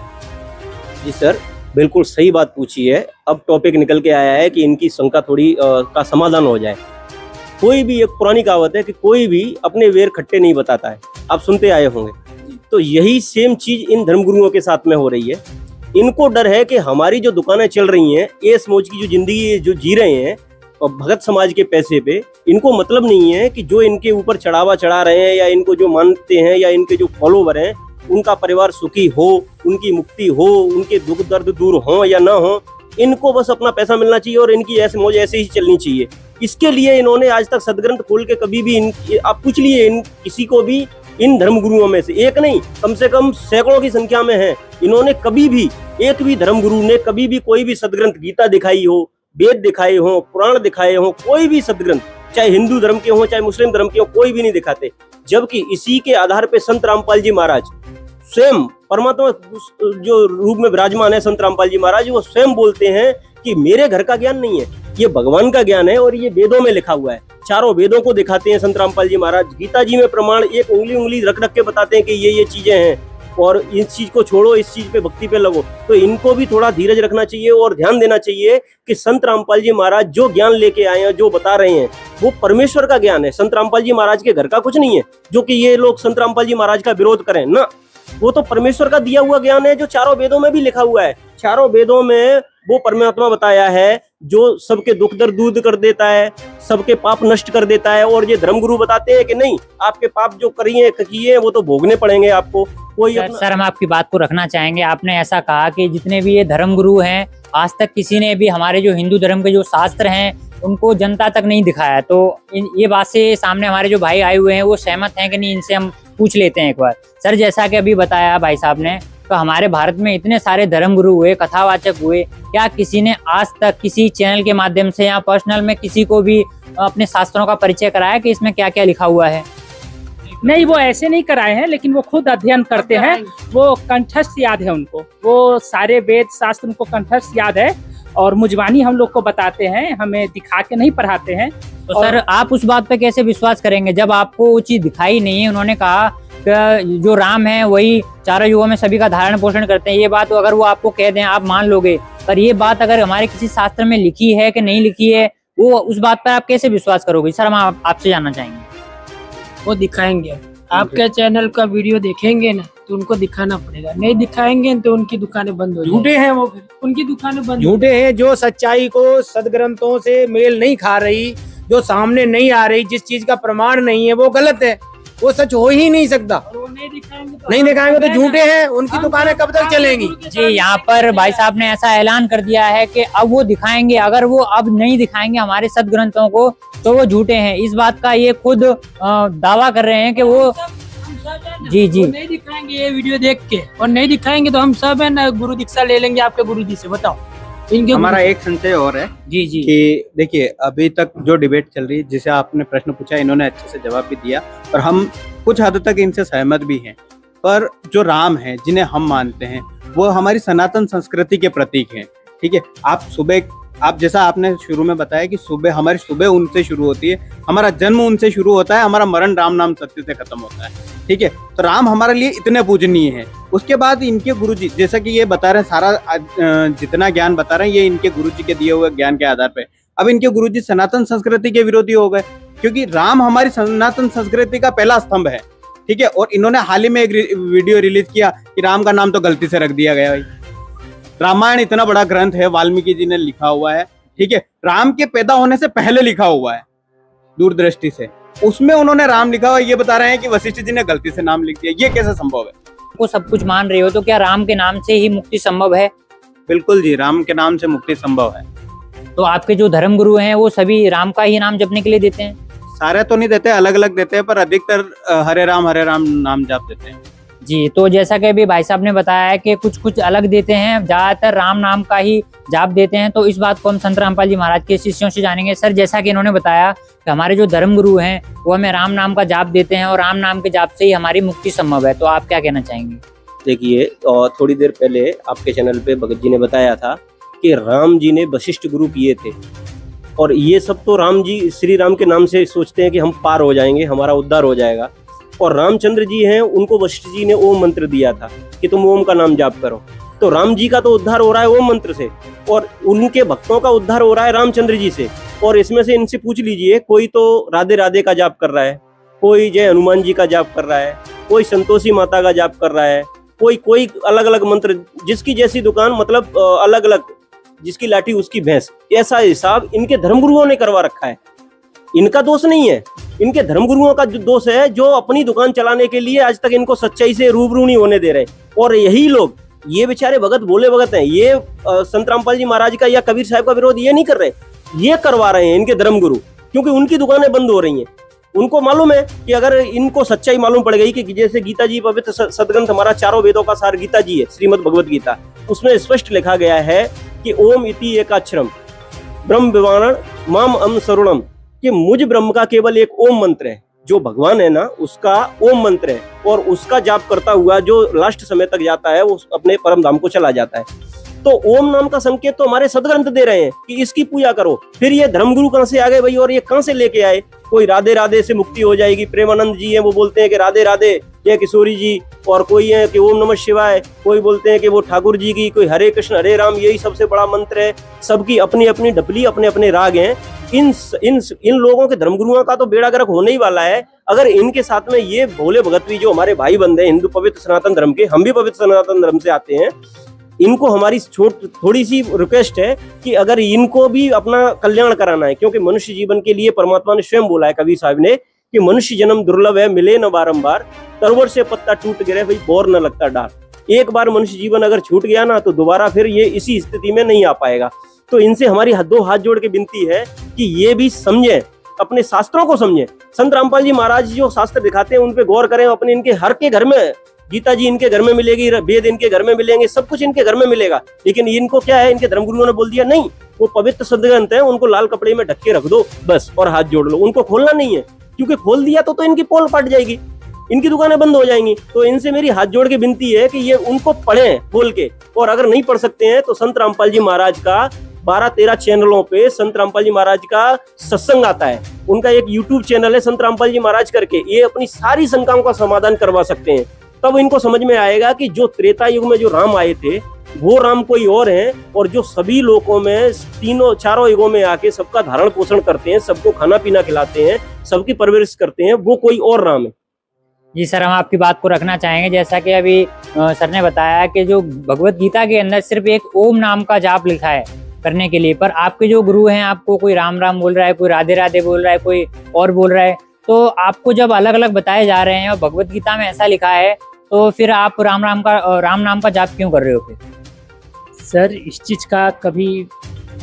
जी सर, बिल्कुल सही बात पूछी है। अब टॉपिक निकल के आया है कि इनकी शंका थोड़ी का समाधान हो जाए। कोई भी, एक पुरानी कहावत है कि कोई भी अपने वेर खट्टे नहीं बताता है, आप सुनते आए होंगे। तो यही सेम चीज इन धर्मगुरुओं के साथ में हो रही है। इनको डर है कि हमारी जो दुकानें चल रही हैं, ऐश मौज की जो जिंदगी जो जी रहे हैं और भगत समाज के पैसे पे, इनको मतलब नहीं है कि जो इनके ऊपर चढ़ावा चढ़ा रहे हैं या इनको जो मानते हैं या इनके जो फॉलोवर हैं, उनका परिवार सुखी हो, उनकी मुक्ति हो, उनके दुख दर्द दूर हो या ना हो। इनको बस अपना पैसा मिलना चाहिए और इनकी ऐसे मौज ऐसे ही चलनी चाहिए। इसके लिए इन्होंने आज तक सदग्रंथ खोल के कभी भी आप पूछ लिए इन किसी को भी, इन धर्मगुरुओं में से एक नहीं, कम से कम सैकड़ों की संख्या में है, इन्होंने कभी भी, एक भी धर्मगुरु ने कभी भी कोई भी सदग्रंथ गीता दिखाई हो, वेद दिखाए हों, पुराण दिखाए हों, कोई भी सदग्रंथ, चाहे हिंदू धर्म के हों चाहे मुस्लिम धर्म के हों, कोई भी नहीं दिखाते। जबकि इसी के आधार पे संत रामपाल जी महाराज स्वयं परमात्मा जो रूप में विराजमान है, संत रामपाल जी महाराज वो स्वयं बोलते हैं कि मेरे घर का ज्ञान नहीं है, ये भगवान का ज्ञान है और ये वेदों में लिखा हुआ है। चारों वेदों को दिखाते हैं संत रामपाल जी महाराज। गीता जी में प्रमाण एक उंगली उंगली रख रख के बताते हैं कि ये चीजें हैं और इस चीज को छोड़ो, इस चीज पे भक्ति पे लगो। तो इनको भी थोड़ा धीरज रखना चाहिए और ध्यान देना चाहिए कि संत रामपाल जी महाराज जो ज्ञान लेके आए हैं, जो बता रहे हैं, वो परमेश्वर का ज्ञान है। संत रामपाल जी महाराज के घर का कुछ नहीं है जो कि ये लोग संत रामपाल जी महाराज का विरोध करें ना। वो तो परमेश्वर का दिया हुआ ज्ञान है जो चारों वेदों में भी लिखा हुआ है। चारों वेदों में वो परमात्मा बताया है जो सबके दुख दर्द दूर कर देता है, सबके पाप नष्ट कर देता है। और ये धर्मगुरु बताते हैं कि नहीं, आपके पाप जो किए वो तो भोगने पड़ेंगे आपको। कोई सर हम आपकी बात को रखना चाहेंगे। आपने ऐसा कहा कि जितने भी ये धर्मगुरु हैं, आज तक किसी ने भी हमारे जो हिंदू धर्म के जो शास्त्र हैं उनको जनता तक नहीं दिखाया। तो ये बात से सामने हमारे जो भाई आए हुए हैं वो सहमत हैं कि नहीं, इनसे हम पूछ लेते हैं एक बार। सर जैसा कि अभी बताया भाई साहब ने, तो हमारे भारत में इतने सारे धर्मगुरु हुए, कथावाचक हुए, क्या किसी ने आज तक किसी चैनल के माध्यम से या पर्सनल में किसी को भी अपने शास्त्रों का परिचय कराया कि इसमें क्या क्या लिखा हुआ है? नहीं, वो ऐसे नहीं कराए हैं, लेकिन वो खुद अध्ययन करते हैं। वो कंठस्थ याद है उनको, वो सारे वेद शास्त्र उनको कंठस्थ याद है और मुजबानी हम लोग को बताते हैं, हमें दिखा के नहीं पढ़ाते हैं। तो सर आप उस बात पे कैसे विश्वास करेंगे जब आपको वो चीज दिखाई नहीं है? उन्होंने कहा कि जो राम है वही चारों युगों में सभी का धारण पोषण करते हैं। ये बात अगर वो आपको कह दें आप मान लोगे, पर ये बात अगर हमारे किसी शास्त्र में लिखी है कि नहीं लिखी है, वो उस बात पर आप कैसे विश्वास करोगे? सर हम आपसे जानना चाहेंगे। वो दिखाएंगे, आपके चैनल का वीडियो देखेंगे ना तो उनको दिखाना पड़ेगा, नहीं दिखाएंगे तो उनकी दुकानें बंद हो जाएंगी। झूठे हैं वो, फिर उनकी दुकानें बंद झूठे हैं। जो सच्चाई को सदग्रंथों से मेल नहीं खा रही, जो सामने नहीं आ रही, जिस चीज का प्रमाण नहीं है वो गलत है, वो सच हो ही नहीं सकता। वो नहीं दिखाएंगे नहीं दिखाएंगे तो झूठे हैं, उनकी दुकानें कब तक चलेंगी? जी यहाँ पर भाई साहब ने ऐसा ऐलान कर दिया है कि अब वो दिखाएंगे, अगर वो अब नहीं दिखाएंगे हमारे सदग्रंथों को तो वो झूठे हैं। इस बात का ये खुद दावा कर रहे हैं कि वो जी नहीं दिखाएंगे ये वीडियो देख के, और नहीं दिखाएंगे तो हम सब है ना गुरु दीक्षा ले लेंगे आपके गुरु जी से। बताओ इनके हमारा एक संशय और है जी कि देखिए अभी तक जो डिबेट चल रही है, जिसे आपने प्रश्न पूछा, इन्होंने अच्छे से जवाब भी दिया और हम कुछ हद तक इनसे सहमत भी हैं। पर जो राम है जिन्हें हम मानते हैं वो हमारी सनातन संस्कृति के प्रतीक हैं। ठीक है, आप जैसा आपने शुरू में बताया कि हमारी सुबह उनसे शुरू होती है, हमारा जन्म उनसे शुरू होता है, हमारा मरण राम नाम सत्य से खत्म होता है। ठीक है, तो राम हमारे लिए इतने पूजनीय है। उसके बाद इनके गुरुजी, जैसा कि ये बता रहे हैं, सारा जितना ज्ञान बता रहे हैं ये इनके गुरुजी के दिए हुए ज्ञान के आधार पे। अब इनके गुरुजी सनातन संस्कृति के विरोधी हो गए, क्योंकि राम हमारी सनातन संस्कृति का पहला स्तंभ है। ठीक है, और इन्होंने हाल ही में एक वीडियो रिलीज किया कि राम का नाम तो गलती से रख दिया गया। भाई रामायण इतना बड़ा ग्रंथ है, वाल्मीकि जी ने लिखा हुआ है। ठीक है, राम के पैदा होने से पहले लिखा हुआ है दूरदृष्टि से, उसमें उन्होंने राम लिखा हुआ। ये बता रहे हैं कि वशिष्ठ जी ने गलती से नाम लिख दिया, ये कैसे संभव है? को सब कुछ मान रहे हो तो क्या राम के नाम से ही मुक्ति संभव है? बिल्कुल जी, राम के नाम से मुक्ति संभव है। तो आपके जो धर्मगुरु हैं वो सभी राम का ही नाम जपने के लिए देते हैं? सारे तो नहीं देते, अलग अलग देते हैं, पर अधिकतर हरे राम नाम जाप देते हैं। जी, तो जैसा कि अभी भाई साहब ने बताया है कि कुछ कुछ अलग देते हैं, ज्यादातर राम नाम का ही जाप देते हैं। तो इस बात को हम संत रामपाल जी महाराज के शिष्यों से जानेंगे। सर जैसा कि इन्होंने बताया कि हमारे जो धर्मगुरु हैं वो हमें राम नाम का जाप देते हैं और राम नाम के जाप से ही हमारी मुक्ति संभव है, तो आप क्या कहना चाहेंगे? देखिए, थोड़ी देर पहले आपके चैनल पे भगत जी ने बताया था कि राम जी ने वशिष्ठ गुरु किए थे, और ये सब तो राम जी श्री राम के नाम से सोचते हैं कि हम पार हो जाएंगे, हमारा उद्धार हो जाएगा। और रामचंद्र जी हैं, उनको वशिष्ठ जी ने ओम मंत्र दिया था कि तुम ओम का नाम जाप करो। तो राम जी का तो उद्धार हो रहा है ओम मंत्र से, और उनके भक्तों का उद्धार हो रहा है रामचंद्र जी से। और इसमें से इनसे पूछ लीजिए, कोई तो राधे राधे का जाप कर रहा है, कोई जय हनुमान जी का जाप कर रहा है, कोई संतोषी माता का जाप कर रहा है, कोई अलग अलग मंत्र, जिसकी जैसी दुकान, मतलब अलग अलग, जिसकी लाठी उसकी भैंस, ऐसा हिसाब इनके धर्मगुरुओं ने करवा रखा है। इनका दोष नहीं है, इनके धर्मगुरुओं का जो दोष है, जो अपनी दुकान चलाने के लिए आज तक इनको सच्चाई से रूबरू नहीं होने दे रहे। और यही लोग, ये बेचारे भगत भोले भगत हैं, ये संत रामपाल जी महाराज का या कबीर साहब का विरोध ये नहीं कर रहे, ये करवा रहे हैं इनके धर्मगुरु, क्योंकि उनकी दुकानें बंद हो रही हैं। उनको मालूम है कि अगर इनको सच्चाई मालूम पड़ गई कि जैसे गीता जी पवित्र सदग्रंथ, हमारा चारों वेदों का सार गीता जी है, श्रीमद् भगवत गीता, उसमें स्पष्ट लिखा गया है कि ओम इति एकाक्षरम, ब्रह्म विवारण माम अम सरुणम, कि मुझ ब्रह्म का केवल एक ओम मंत्र है, जो भगवान है ना उसका ओम मंत्र है, और उसका जाप करता हुआ जो लास्ट समय तक जाता है वो अपने परम धाम को चला जाता है। तो ओम नाम का संकेत तो हमारे सदग्रंथ दे रहे हैं कि इसकी पूजा करो। फिर ये धर्मगुरु कहां से आ गए भाई, और ये कहां से लेके आए? कोई राधे राधे से मुक्ति हो जाएगी, प्रेमानंद जी हैं वो बोलते हैं कि राधे राधे, जय किशोरी जी, और कोई है कि ओम नमः शिवाय, कोई बोलते हैं कि वो ठाकुर जी की, कोई हरे कृष्ण हरे राम, यही सबसे बड़ा मंत्र है। सबकी अपनी अपनी डपली, अपने अपने राग हैं। इन लोगों के धर्मगुरुओं का तो बेड़ा गर्क होने ही वाला है। अगर इनके साथ में ये भोले भगत भी जो हमारे भाई बंधे हिंदू पवित्र सनातन धर्म के, हम भी पवित्र सनातन धर्म से आते हैं, इनको हमारी थोड़ी सी रिक्वेस्ट है कि अगर इनको भी अपना कल्याण कराना है, क्योंकि मनुष्य जीवन के लिए परमात्मा ने स्वयं बोला है, कबीर साहब ने, कि मनुष्य जन्म दुर्लभ है, मिले न बारंबार, तरवर से पत्ता टूट गिरे भाई बोर न लगता डार। एक बार मनुष्य जीवन अगर छूट गया ना तो दोबारा फिर ये इसी स्थिति में नहीं आ पाएगा। तो इनसे हमारी दो हाथ जोड़ के विनती है कि ये भी समझें, अपने शास्त्रों को समझें। संत रामपाल जी महाराज जो शास्त्र दिखाते हैं उन पे गौर करें। अपने इनके हर के घर में गीता जी इनके घर में मिलेगी, वेद इनके घर में मिलेंगे, सब कुछ इनके घर में मिलेगा। लेकिन इनको क्या है, इनके धर्मगुरुओं ने बोल दिया नहीं, वो पवित्र सदग्रंथ है, उनको लाल कपड़े में ढक के रख दो बस और हाथ जोड़ लो, उनको खोलना नहीं है, क्योंकि खोल दिया तो इनकी पोल फट जाएगी, इनकी दुकानें बंद हो जाएंगी। तो इनसे मेरी हाथ जोड़ के विनती है कि ये उनको पढ़ें खोल के, और अगर नहीं पढ़ सकते हैं तो संत रामपाल जी महाराज का 12-13 चैनलों पे संत रामपाल जी महाराज का सत्संग आता है। उनका एक YouTube चैनल है संत रामपाल जी महाराज करके, ये अपनी सारी शंकाओं का समाधान करवा सकते हैं। तब इनको समझ में आएगा कि जो त्रेता युग में जो राम आए थे वो राम कोई और हैं, और जो सभी लोगों में चारों युगों में आके सबका धारण पोषण करते हैं, सबको खाना पीना खिलाते हैं, सबकी परवरिश करते हैं, वो कोई और राम है। जी सर, हम आपकी बात को रखना चाहेंगे। जैसा कि अभी सर ने बताया कि जो भगवत गीता के अंदर सिर्फ एक ओम नाम का जाप लिखा है करने के लिए, पर आपके जो गुरु हैं आपको कोई राम राम बोल रहा है, कोई राधे राधे बोल रहा है, कोई और बोल रहा है, तो आपको जब अलग अलग बताए जा रहे हैं और भगवत गीता में ऐसा लिखा है, तो फिर आप राम नाम का जाप क्यों कर रहे हो फिर? सर इस चीज का कभी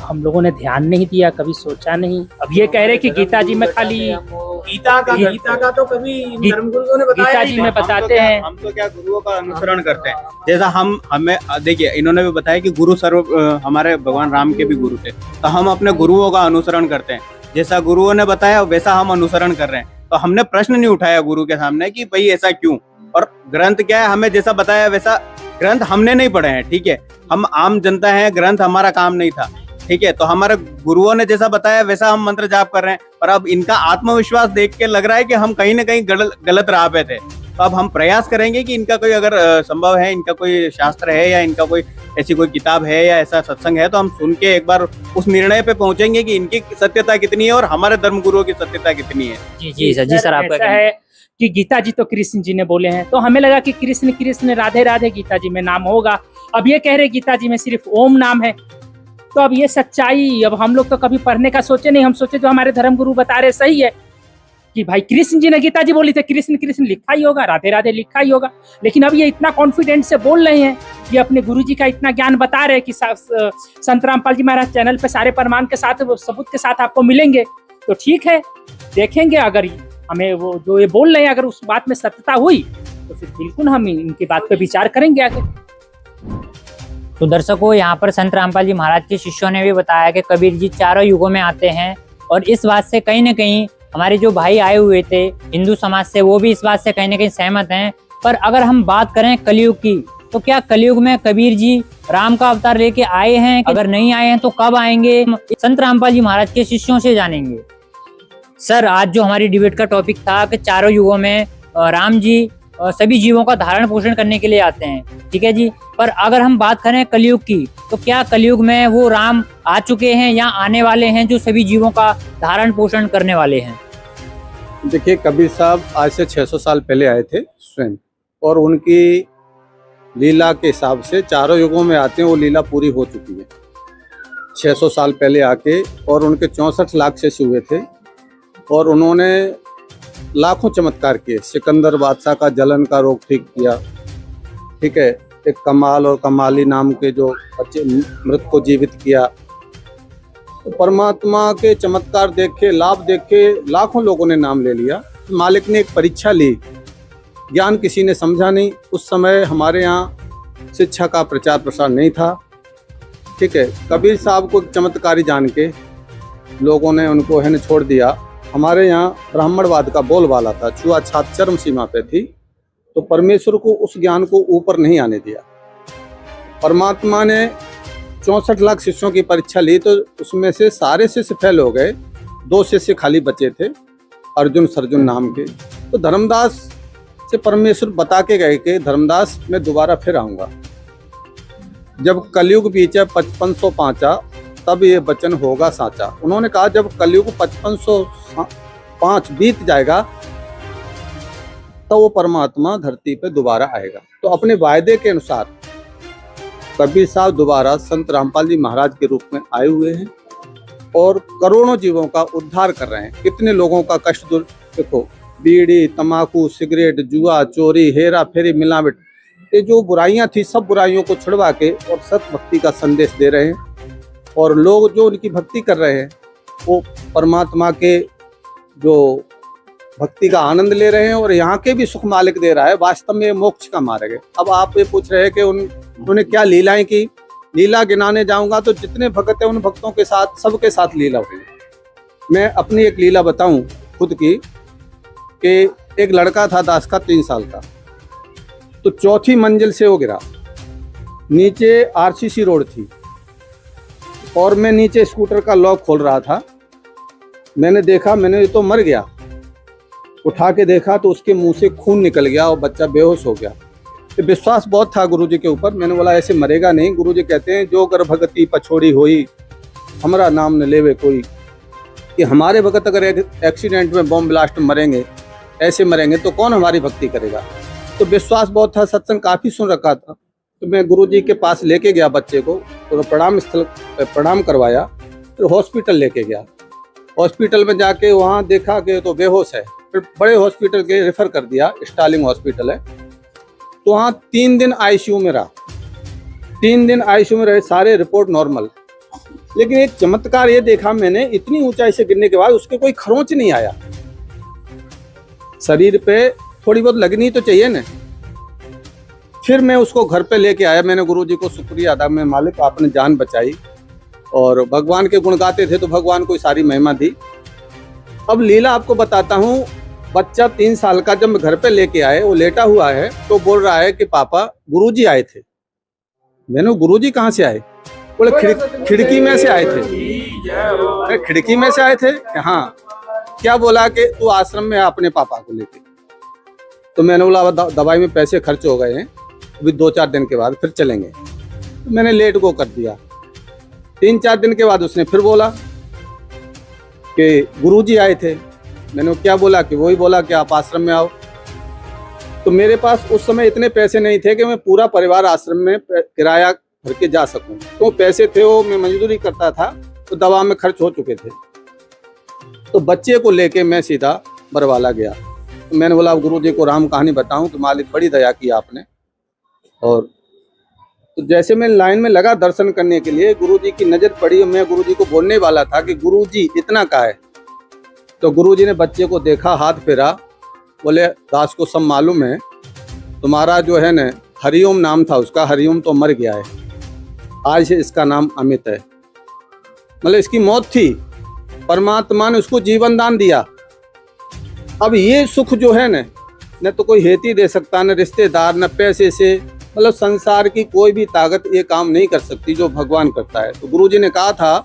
हम लोगों ने ध्यान नहीं दिया, कभी सोचा नहीं। अब ये कह रहे कि गीता जी में खाली गीता का तो कभी धर्मगुरुओं ने बताया, गीता जी में बताते हैं। हम तो क्या गुरुओं का अनुसरण करते हैं। जैसा हमें देखिए, इन्होंने भी बताया कि गुरु सर्व, हमारे भगवान राम के भी गुरु थे, तो हम अपने गुरुओं का अनुसरण करते हैं। जैसा गुरुओं ने बताया वैसा हम अनुसरण कर रहे हैं। तो हमने प्रश्न नहीं उठाया गुरु के सामने कि भाई ऐसा क्यों, और ग्रंथ क्या है, हमें जैसा बताया वैसा ग्रंथ हमने नहीं पढ़े हैं, ठीक है, हम आम जनता हैं, ग्रंथ हमारा काम नहीं था, ठीक है। तो हमारे गुरुओं ने जैसा बताया वैसा हम मंत्र जाप कर रहे हैं। पर अब इनका आत्मविश्वास देख के लग रहा है कि हम कहीं ना कहीं गलत राह पे थे। तो अब हम प्रयास करेंगे कि इनका कोई अगर संभव है, इनका कोई शास्त्र है या इनका कोई ऐसी कोई किताब है या ऐसा सत्संग है, तो हम सुन के एक बार उस निर्णय पे पहुंचेंगे कि इनकी सत्यता कितनी है और हमारे धर्म गुरुओं की सत्यता कितनी है। जी सर आपका ऐसा है कि गीता जी तो कृष्ण जी ने बोले हैं, तो हमें लगा कि कृष्ण कृष्ण राधे राधे गीता जी में नाम होगा। अब ये कह रहे गीता जी में सिर्फ ओम नाम है, तो अब ये सच्चाई, अब हम लोग तो कभी पढ़ने का सोचे नहीं। हम सोचे जो हमारे धर्म गुरु बता रहे सही है कि भाई कृष्ण जी ने गीता जी बोली थे, कृष्ण कृष्ण लिखा ही होगा, राधे राधे लिखा ही होगा। लेकिन अब ये इतना कॉन्फिडेंट से बोल रहे हैं, ये अपने गुरु जी का इतना ज्ञान बता रहे हैं कि संत रामपाल जी महाराज चैनल पे सारे प्रमाण के साथ, सबूत के साथ आपको मिलेंगे। तो ठीक है, देखेंगे अगर हमें वो जो ये बोल रहे हैं अगर उस बात में सत्यता हुई तो फिर बिल्कुल हम इनकी बात पे विचार करेंगे आगे। तो दर्शकों, यहाँ पर संत रामपाल जी महाराज के शिष्यों ने भी बताया कि कबीर जी चारों युगों में आते हैं, और इस बात से कहीं ना कहीं हमारे जो भाई आए हुए थे हिंदू समाज से, वो भी इस बात से कहीं ना कहीं सहमत हैं। पर अगर हम बात करें कलयुग की, तो क्या कलयुग में कबीर जी राम का अवतार लेके आए हैं? अगर नहीं आए हैं तो कब आएंगे? संत रामपाल जी महाराज के शिष्यों से जानेंगे। सर, आज जो हमारी डिबेट का टॉपिक था कि चारों युगों में राम जी सभी जीवों का धारण पोषण करने के लिए आते हैं, ठीक है जी। पर अगर हम बात करें कलयुग की, तो क्या कलयुग में वो राम आ चुके हैं या आने वाले हैं जो सभी जीवों का धारण पोषण करने वाले हैं? देखिए, कबीर साहब आज से 600 साल पहले आए थे स्वयं, और उनकी लीला के हिसाब से चारों युगों में आते हैं, वो लीला पूरी हो चुकी है 600 साल पहले आके। और उनके 64 लाख शिष्य हुए थे, और उन्होंने लाखों चमत्कार किए। सिकंदर बादशाह का जलन का रोग ठीक किया, ठीक है। एक कमाल और कमाली नाम के जो बच्चे मृत को जीवित किया। तो परमात्मा के चमत्कार देख के, लाभ देख के लाखों लोगों ने नाम ले लिया। मालिक ने एक परीक्षा ली, ज्ञान किसी ने समझा नहीं। उस समय हमारे यहाँ शिक्षा का प्रचार प्रसार नहीं था, ठीक है। कबीर साहब को चमत्कारी जान के लोगों ने उनको है न छोड़ दिया। हमारे यहाँ ब्राह्मणवाद का बोलबाला था, छुआछूत चरम सीमा पे थी, तो परमेश्वर को उस ज्ञान को ऊपर नहीं आने दिया। परमात्मा ने 64 लाख शिष्यों की परीक्षा ली, तो उसमें से सारे शिष्य फेल हो गए, 2 शिष्य खाली बचे थे, अर्जुन सर्जुन नाम के। तो धर्मदास से परमेश्वर बता के गए कि धर्मदास मैं दोबारा फिर आऊंगा, जब कलयुग बीचे 5505 तब ये वचन होगा साचा। उन्होंने कहा जब कलयुग 5505 बीत जाएगा तो वो परमात्मा धरती पे दोबारा आएगा। तो अपने वायदे के अनुसार कबीर साहब दोबारा संत रामपाल जी महाराज के रूप में आए हुए हैं और करोड़ों जीवों का उद्धार कर रहे हैं। कितने लोगों का कष्ट दूर, देखो बीड़ी, तंबाकू, सिगरेट, जुआ, चोरी, हेरा फेरी, मिलावट, ये जो बुराइयां थी सब बुराइयों को छुड़वा के और सत भक्ति का संदेश दे रहे हैं। और लोग जो उनकी भक्ति कर रहे हैं वो परमात्मा के जो भक्ति का आनंद ले रहे हैं और यहाँ के भी सुख मालिक दे रहा है। वास्तव में मोक्ष का मार्ग है। अब आप ये पूछ रहे हैं कि उन्होंने क्या लीलाएं की। लीला गिनाने जाऊंगा तो जितने भक्त हैं उन भक्तों के साथ सबके साथ लीला हुई। मैं अपनी एक लीला बताऊं खुद की कि एक लड़का था दास का 3 साल का, तो 4थी मंजिल से वो गिरा। नीचे आरसीसी रोड थी और मैं नीचे स्कूटर का लॉक खोल रहा था। मैंने देखा, मैंने ये तो मर गया। उठा के देखा तो उसके मुंह से खून निकल गया और बच्चा बेहोश हो गया। तो विश्वास बहुत था गुरुजी के ऊपर। मैंने बोला ऐसे मरेगा नहीं। गुरुजी कहते हैं जो कर भगति पछोड़ी होई हमारा नाम न लेवे कोई, कि हमारे भगत अगर एक्सीडेंट में बॉम्ब ब्लास्ट में मरेंगे, ऐसे मरेंगे तो कौन हमारी भक्ति करेगा। तो विश्वास बहुत था, सत्संग काफ़ी सुन रखा था। तो मैं गुरुजी के पास लेके गया बच्चे को, तो प्रणाम करवाया, फिर हॉस्पिटल लेके गया। हॉस्पिटल में जाके वहाँ देखा कि तो बेहोश है। फिर बड़े हॉस्पिटल के रेफर कर दिया, स्टार्लिंग हॉस्पिटल है। तो वहाँ 3 दिन आईसीयू में रहा। 3 दिन आईसीयू में रहे, सारे रिपोर्ट नॉर्मल। लेकिन एक चमत्कार ये देखा मैंने, इतनी ऊंचाई से गिरने के बाद उसके कोई खरोंच नहीं आया। शरीर पे थोड़ी बहुत लगनी तो चाहिए ना। फिर मैं उसको घर पे लेके आया। मैंने गुरुजी को शुक्रिया अदा, मैं मालिक आपने जान बचाई। और भगवान के गुण गाते थे तो भगवान को सारी महिमा दी। अब लीला आपको बताता हूँ। बच्चा 3 साल का जब घर पे लेके आए, वो लेटा हुआ है तो बोल रहा है कि पापा गुरुजी आए थे। मैंने गुरुजी कहाँ से आए? बोले खिड़की में से आए थे। खिड़की में से आए थे? हाँ। क्या बोला कि तू आश्रम में अपने पापा को लेके। तो मैंने बोला दवाई में पैसे खर्च हो गए हैं, अभी 2-4 दिन के बाद फिर चलेंगे। तो मैंने लेट को कर दिया। 3-4 दिन के बाद उसने फिर बोला कि गुरुजी आए थे। मैंने क्या बोला कि वही बोला कि आप आश्रम में आओ। तो मेरे पास उस समय इतने पैसे नहीं थे कि मैं पूरा परिवार आश्रम में किराया भर के जा सकूं। तो पैसे थे वो मैं मजदूरी करता था, तो दवा में खर्च हो चुके थे। तो बच्चे को लेके मैं सीधा बरवाला गया। तो मैंने बोला गुरुजी को राम कहानी बताऊं तो मालिक बड़ी दया की आपने। और तो जैसे मैं लाइन में लगा दर्शन करने के लिए, गुरुजी की नज़र पड़ी और मैं गुरुजी को बोलने वाला था कि गुरुजी इतना का है। तो गुरुजी ने बच्चे को देखा, हाथ फेरा, बोले दास को सब मालूम है, तुम्हारा जो है न हरिओम नाम था उसका, हरिओम तो मर गया है, आज से इसका नाम अमित है। मतलब इसकी मौत थी, परमात्मा ने उसको जीवन दान दिया। अब ये सुख जो है न तो कोई हेती दे सकता, न रिश्तेदार, न पैसे से, मतलब संसार की कोई भी ताकत ये काम नहीं कर सकती जो भगवान करता है। तो गुरुजी ने कहा था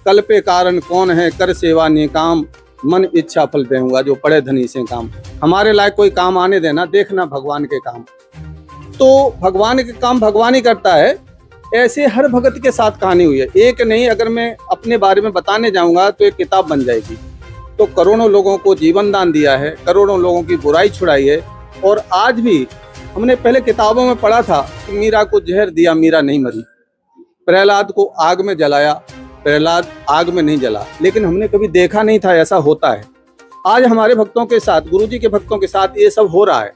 कल पे कारण कौन है, कर सेवा निकाम, मन इच्छा फल देऊंगा, जो पढ़े धनी से काम। हमारे लायक कोई काम आने देना, देखना भगवान के काम। तो भगवान के काम भगवान ही करता है। ऐसे हर भगत के साथ कहानी हुई है, एक नहीं। अगर मैं अपने बारे में बताने जाऊंगा तो एक किताब बन जाएगी। तो करोड़ों लोगों को जीवन दान दिया है, करोड़ों लोगों की बुराई छुड़ाई है। और आज भी हमने पहले किताबों में पढ़ा था कि मीरा को जहर दिया, मीरा नहीं मरी। प्रहलाद को आग में जलाया, प्रहलाद आग में नहीं जला। लेकिन हमने कभी देखा नहीं था ऐसा होता है। आज हमारे भक्तों के साथ, गुरुजी के भक्तों के साथ ये सब हो रहा है।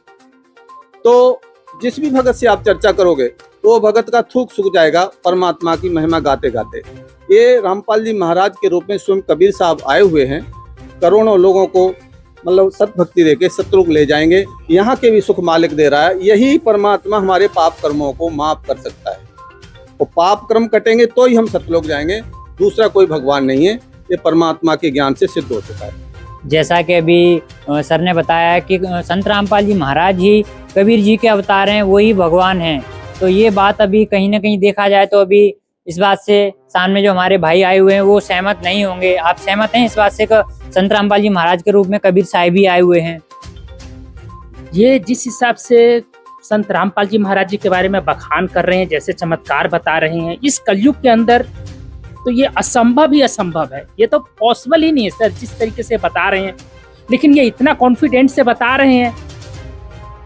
तो जिस भी भगत से आप चर्चा करोगे तो भगत का थूक सूख जाएगा परमात्मा की महिमा गाते गाते। ये रामपाल जी महाराज के रूप में स्वयं कबीर साहब आए हुए हैं। करोड़ों लोगों को मतलब सत भक्ति देके सतलोक ले जाएंगे। यहाँ के भी सुख मालिक दे रहा है। यही परमात्मा हमारे पाप कर्मों को माफ कर सकता है। वो पाप कर्म कटेंगे तो ही हम सतलोक जाएंगे, दूसरा कोई भगवान नहीं है। ये परमात्मा के ज्ञान से सिद्ध हो चुका है। जैसा कि अभी सर ने बताया कि संत रामपाल जी महाराज ही कबीर जी के अवतार हैं, वही भगवान हैं। तो ये बात अभी कहीं ना कहीं देखा जाए तो अभी इस बात से सामने जो हमारे भाई आए हुए हैं वो सहमत नहीं होंगे। आप सहमत हैं इस बात से कि संत रामपाल जी महाराज के रूप में कबीर साहिब ही आए हुए हैं? ये जिस हिसाब से संत रामपाल जी महाराज जी के बारे में बखान कर रहे हैं, जैसे चमत्कार बता रहे हैं, इस कलयुग के अंदर तो ये असंभव ही असंभव है। ये तो पॉसिबल ही नहीं है सर, जिस तरीके से बता रहे हैं। लेकिन ये इतना कॉन्फिडेंट से बता रहे हैं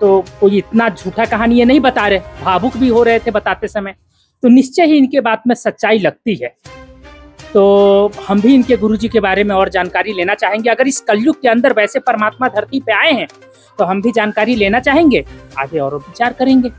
तो कोई इतना झूठा कहानी ये नहीं बता रहे, भावुक भी हो रहे थे बताते समय, तो निश्चय ही इनके बात में सच्चाई लगती है। तो हम भी इनके गुरुजी के बारे में और जानकारी लेना चाहेंगे। अगर इस कलयुग के अंदर वैसे परमात्मा धरती पे आए हैं तो हम भी जानकारी लेना चाहेंगे, आगे और विचार करेंगे।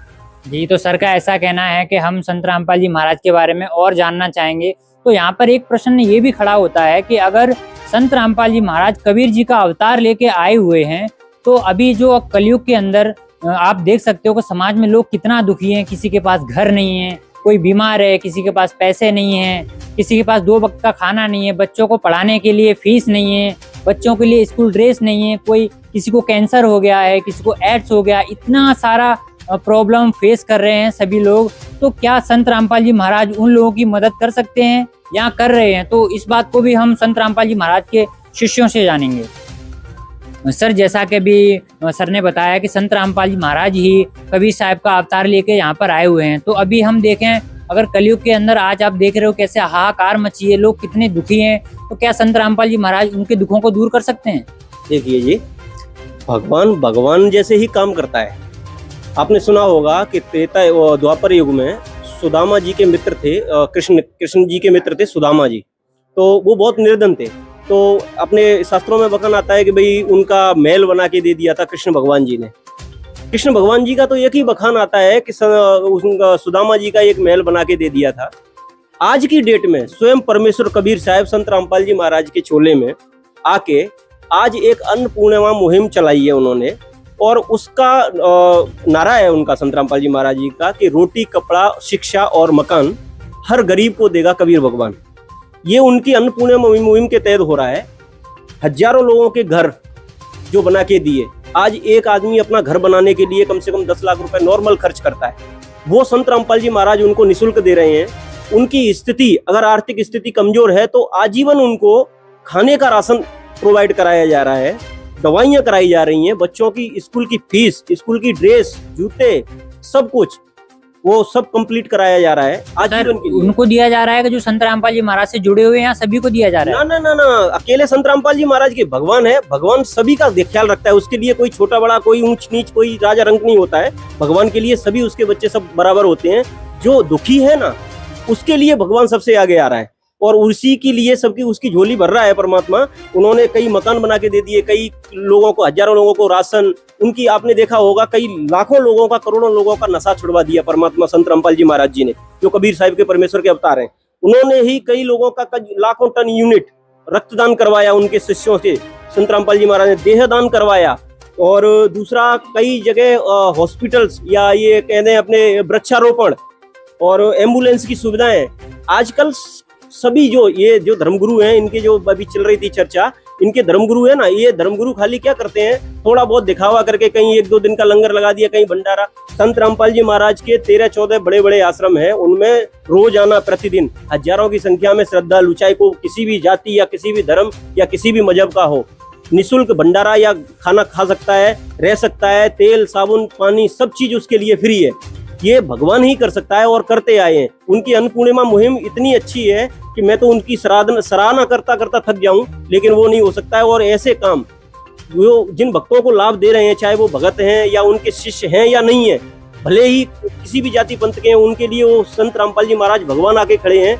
जी, तो सर का ऐसा कहना है कि हम संत रामपाल जी महाराज के बारे में और जानना चाहेंगे। तो यहाँ पर एक प्रश्न ये भी खड़ा होता है कि अगर संत रामपाल जी महाराज कबीर जी का अवतार लेके आए हुए हैं तो अभी जो कलयुग के अंदर आप देख सकते हो कि समाज में लोग कितना दुखी हैं। किसी के पास घर नहीं है, कोई बीमार है, किसी के पास पैसे नहीं है, किसी के पास 2 वक्त का खाना नहीं है, बच्चों को पढ़ाने के लिए फीस नहीं है, बच्चों के लिए स्कूल ड्रेस नहीं है, कोई किसी को कैंसर हो गया है, किसी को एड्स हो गया, इतना सारा प्रॉब्लम फेस कर रहे हैं सभी लोग। तो क्या संत रामपाल जी महाराज उन लोगों की मदद कर सकते हैं या कर रहे हैं? तो इस बात को भी हम संत रामपाल जी महाराज के शिष्यों से जानेंगे। सर, जैसा कि अभी सर ने बताया कि संत रामपाल जी महाराज ही कबीर साहब का अवतार लेके यहाँ पर आए हुए हैं। तो अभी हम देखें, अगर कलयुग के अंदर आज आप देख रहे हो कैसे हाहाकार मची है, लोग कितने दुखी हैं, तो क्या संत रामपाल जी महाराज उनके दुखों को दूर कर सकते हैं? देखिए जी, भगवान जैसे ही काम करता है। आपने सुना होगा कि द्वापर युग में सुदामा जी के मित्र थे, कृष्ण जी के मित्र थे सुदामा जी। तो वो बहुत निर्धन थे। तो अपने शास्त्रों में बखान आता है कि भाई उनका महल बना के दे दिया था कृष्ण भगवान जी ने। कृष्ण भगवान जी का तो एक ही बखान आता है कि सुदामा जी का एक महल बना के दे दिया था। आज की डेट में स्वयं परमेश्वर कबीर साहब संत रामपाल जी महाराज के चोले में आके आज एक अन्नपूर्णिमा मुहिम चलाई है उन्होंने, और उसका नारा है उनका संत रामपाल जी महाराज जी का कि रोटी, कपड़ा, शिक्षा और मकान हर गरीब को देगा कबीर भगवान। ये उनकी अन्नपूर्णिमा मुहिम के तहत हो रहा है। हजारों लोगों के घर जो बना के दिए। आज एक आदमी अपना घर बनाने के लिए कम से कम 10 लाख रुपए नॉर्मल खर्च करता है, वो संत रामपाल जी महाराज उनको निःशुल्क दे रहे हैं। उनकी स्थिति, अगर आर्थिक स्थिति कमजोर है तो आजीवन उनको खाने का राशन प्रोवाइड कराया जा रहा है, दवाइयां कराई जा रही हैं, बच्चों की स्कूल की फीस, स्कूल की ड्रेस, जूते, सब कुछ वो सब कंप्लीट कराया जा रहा है आजीवन के लिए। उनको दिया जा रहा है कि जो संत रामपाल जी महाराज से जुड़े हुए हैं, सभी को दिया जा रहा है? ना, अकेले संत रामपाल जी महाराज के भगवान है, भगवान सभी का ख्याल रखता है। उसके लिए कोई छोटा बड़ा, कोई ऊंच नीच, कोई राजा रंक नहीं होता है। भगवान के लिए सभी उसके बच्चे सब बराबर होते हैं। जो दुखी है ना, उसके लिए भगवान सबसे आगे आ रहा है और उसी के लिए सबकी उसकी झोली भर रहा है परमात्मा। उन्होंने कई मकान बना के दे दिए, कई लोगों को, हजारों लोगों को राशन, उनकी आपने देखा होगा कई लाखों लोगों का, करोड़ों लोगों का नशा छुड़वा दिया परमात्मा संत रामपाल जी महाराज जी ने, जो कबीर साहिब के परमेश्वर के अवतार हैं। उन्होंने ही कई लोगों का लाखों टन यूनिट रक्तदान करवाया उनके शिष्यों से। संत रामपाल जी महाराज ने देहदान करवाया, और दूसरा कई जगह हॉस्पिटल्स या ये कहते हैं अपने वृक्षारोपण और एम्बुलेंस की सुविधाएं। आजकल सभी जो धर्मगुरु हैं, इनके जो अभी चल रही थी चर्चा, इनके धर्मगुरु है ना, ये धर्मगुरु खाली क्या करते हैं, थोड़ा बहुत दिखावा करके कहीं 1-2 दिन का लंगर लगा दिया, कहीं भंडारा। संत रामपाल जी महाराज के 13-14 बड़े बड़े आश्रम हैं, उनमें रोजाना प्रतिदिन हजारों की संख्या में श्रद्धालु, चाहे को किसी भी जाति या किसी भी धर्म या किसी भी मजहब का हो, निःशुल्क भंडारा या खाना खा सकता है, रह सकता है। तेल, साबुन, पानी, सब चीज उसके लिए फ्री है। ये भगवान ही कर सकता है और करते आए हैं। उनकी अन्नपूर्णिमा मुहिम इतनी अच्छी है कि मैं तो उनकी सराहना करता करता थक जाऊं, लेकिन वो नहीं हो सकता है। और ऐसे काम वो जिन भक्तों को लाभ दे रहे हैं, चाहे वो भगत हैं या उनके शिष्य हैं या नहीं है, भले ही किसी भी जाति पंथ के हैं, उनके लिए वो संत रामपाल जी महाराज भगवान आके खड़े हैं।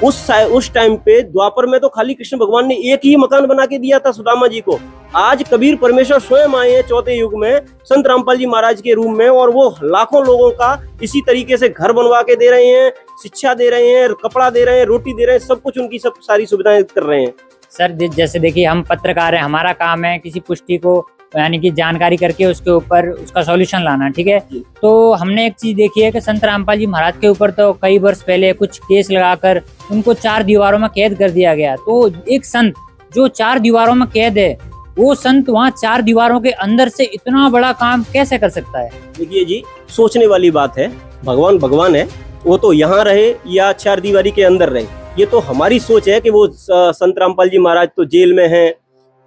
उस टाइम पे द्वापर में तो खाली कृष्ण भगवान ने एक ही मकान बना के दिया था सुदामा जी को। आज कबीर परमेश्वर स्वयं आए हैं चौथे युग में संत रामपाल जी महाराज के रूप में, और वो लाखों लोगों का इसी तरीके से घर बनवा के दे रहे हैं, शिक्षा दे रहे हैं, कपड़ा दे रहे हैं, रोटी दे रहे हैं, सब कुछ उनकी सब सारी सुविधाएं कर रहे हैं। सर, जैसे देखिए हम पत्रकार हैं, हमारा काम है किसी पुष्टि को यानी कि जानकारी करके उसके ऊपर उसका सॉल्यूशन लाना, ठीक है। तो हमने एक चीज देखी है कि संत रामपाल जी महाराज के ऊपर तो कई वर्ष पहले कुछ केस लगाकर उनको 4 दीवारों में कैद कर दिया गया। तो एक संत जो 4 दीवारों में कैद है, वो संत वहाँ 4 दीवारों के अंदर से इतना बड़ा काम कैसे कर सकता है? देखिए जी, सोचने वाली बात है। भगवान भगवान है, वो तो यहाँ रहे या 4 दीवारी के अंदर रहे, ये तो हमारी सोच है कि वो संत रामपाल जी महाराज तो जेल में हैं।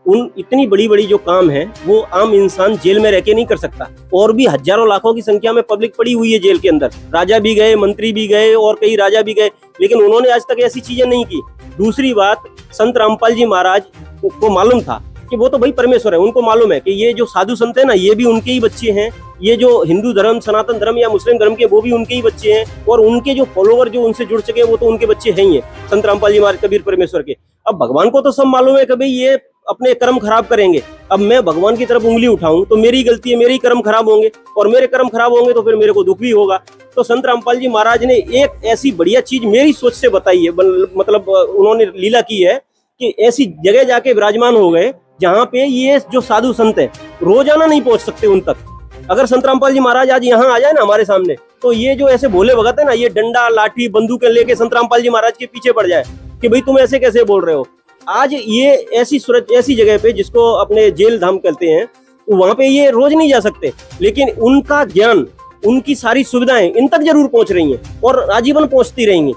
उन इतनी बड़ी बड़ी जो काम है वो आम इंसान जेल में रह के नहीं कर सकता। और भी हजारों लाखों की संख्या में पब्लिक पड़ी हुई है जेल के अंदर। राजा भी गए, मंत्री भी गए और कई राजा भी गए, लेकिन उन्होंने आज तक ऐसी चीजें नहीं की। दूसरी बात, संत रामपाल जी महाराज को मालूम था कि वो तो भाई परमेश्वर है। उनको मालूम है कि ये जो साधु संत है ना, ये भी उनके ही बच्चे हैं। ये जो हिंदू धर्म, सनातन धर्म या मुस्लिम धर्म के, वो भी उनके ही बच्चे हैं। और उनके जो फॉलोवर जो उनसे जुड़ सके वो तो उनके बच्चे हैं ही हैं, संत रामपाल जी महाराज, कबीर परमेश्वर के। अब भगवान को तो सब मालूम है कि भाई ये अपने कर्म खराब करेंगे। अब मैं भगवान की तरफ उंगली उठाऊं तो मेरी गलती है, मेरे ही कर्म खराब होंगे, और मेरे कर्म खराब होंगे तो फिर मेरे को दुख भी होगा। तो संत रामपाल जी महाराज ने एक ऐसी बढ़िया चीज मेरी सोच से बताई है, मतलब उन्होंने लीला की है कि ऐसी जगह जाके विराजमान हो गए जहाँ पे ये जो साधु संत है रोजाना नहीं पहुंच सकते उन तक। अगर संत रामपाल जी महाराज आज यहाँ आ जाए ना हमारे सामने, तो ये जो ऐसे भोले भगत है ना, ये डंडा लाठी बंदूकें लेके संत रामपाल जी महाराज के पीछे पड़ जाए कि भाई तुम ऐसे कैसे बोल रहे हो। आज ये ऐसी जगह पे जिसको अपने जेल धाम कहते हैं, वहां पे ये रोज नहीं जा सकते, लेकिन उनका ज्ञान, उनकी सारी सुविधाएं इन तक जरूर पहुंच रही हैं और आजीवन पहुंचती रहेंगी।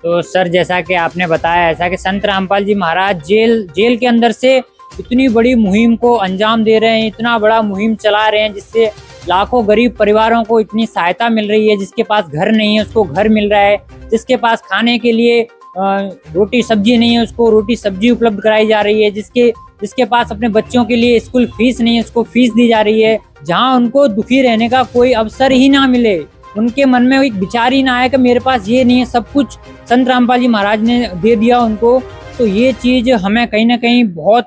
तो सर, जैसा कि आपने बताया ऐसा कि संत रामपाल जी महाराज जेल के अंदर से इतनी बड़ी मुहिम को अंजाम दे रहे हैं, इतना बड़ा मुहिम चला रहे हैं जिससे लाखों गरीब परिवारों को इतनी सहायता मिल रही है। जिसके पास घर नहीं है उसको घर मिल रहा है, जिसके पास खाने के लिए रोटी सब्जी नहीं है उसको रोटी सब्जी उपलब्ध कराई जा रही है, जिसके पास अपने बच्चों के लिए स्कूल फीस नहीं है उसको फीस दी जा रही है। जहाँ उनको दुखी रहने का कोई अवसर ही ना मिले, उनके मन में एक विचार ही ना आए कि मेरे पास ये नहीं है, सब कुछ संत रामपाल जी महाराज ने दे दिया उनको। तो ये चीज हमें कहीं ना कहीं बहुत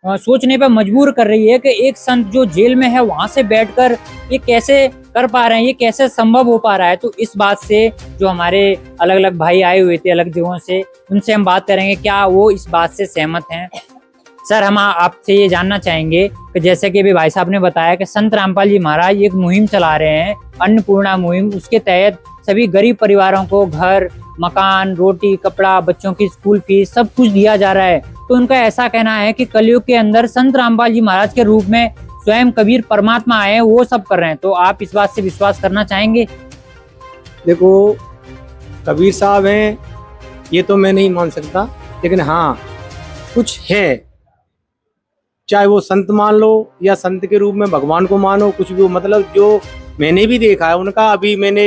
सोचने पर मजबूर कर रही है कि एक संत जो जेल में है वहां से बैठकर ये कैसे कर पा रहे हैं, ये कैसे संभव हो पा रहा है। तो इस बात से जो हमारे अलग अलग भाई आए हुए थे अलग जगहों से, उनसे हम बात करेंगे क्या वो इस बात से सहमत हैं। सर, हम आपसे ये जानना चाहेंगे कि जैसे कि अभी भाई साहब ने बताया कि संत रामपाल जी महाराज एक मुहिम चला रहे हैं, अन्नपूर्णा मुहिम। उसके तहत सभी गरीब परिवारों को घर, मकान, रोटी, कपड़ा, बच्चों की स्कूल फीस सब कुछ दिया जा रहा है। तो उनका ऐसा कहना है कि कलयुग के अंदर संत रामपाल जी महाराज के रूप में स्वयं कबीर परमात्मा आए, वो सब कर रहे हैं। तो आप इस बात से विश्वास करना चाहेंगे? देखो, कबीर साहब हैं ये तो मैं नहीं मान सकता, लेकिन हाँ कुछ है, चाहे वो संत मान लो या संत के रूप में भगवान को मानो, कुछ भी हो। मतलब जो मैंने भी देखा है उनका, अभी मैंने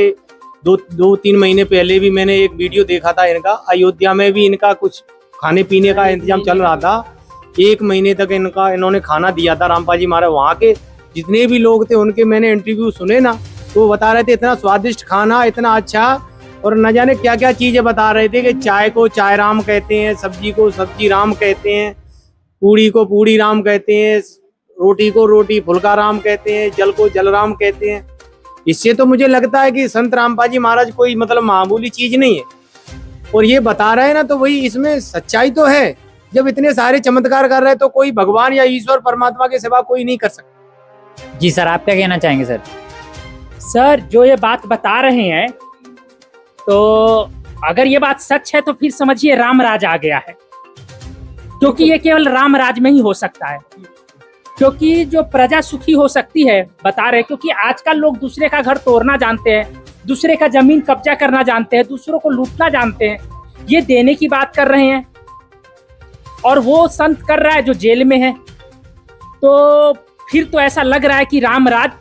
2-3 महीने पहले भी मैंने एक वीडियो देखा था इनका। अयोध्या में भी इनका कुछ खाने पीने का इंतजाम चल रहा था। 1 महीने तक इन्होंने खाना दिया था रामपाल जी महाराज। वहाँ के जितने भी लोग थे उनके मैंने इंटरव्यू सुने ना, तो वो बता रहे थे इतना स्वादिष्ट खाना, इतना अच्छा, और न जाने क्या क्या चीजें बता रहे थे कि चाय को चाय राम कहते हैं, सब्जी को सब्जी राम कहते हैं, पूड़ी को पूड़ी राम कहते हैं, रोटी को रोटी फुल्का राम कहते हैं, जल को जल राम कहते हैं। इससे तो मुझे लगता है कि संत रामपाल जी महाराज कोई मतलब मामूली चीज नहीं है। और ये बता रहे हैं ना, तो वही इसमें सच्चाई तो है। जब इतने सारे चमत्कार कर रहे हैं तो कोई भगवान या ईश्वर परमात्मा के सिवा कोई नहीं कर सकता। जी सर, आप क्या कहना चाहेंगे? सर, जो ये बात बता रहे हैं, तो अगर ये बात सच है तो फिर समझिए राम राज आ गया है, क्योंकि ये केवल राम राज में ही हो सकता है। क्योंकि जो प्रजा सुखी हो सकती है, बता रहे, क्योंकि आजकल लोग दूसरे का घर तोड़ना जानते हैं, दूसरे का जमीन कब्जा करना जानते हैं, दूसरों को लूटना जानते हैं। ये देने की बात कर रहे हैं और वो संत कर रहा है जो जेल में है। तो फिर तो ऐसा लग रहा है कि राम राज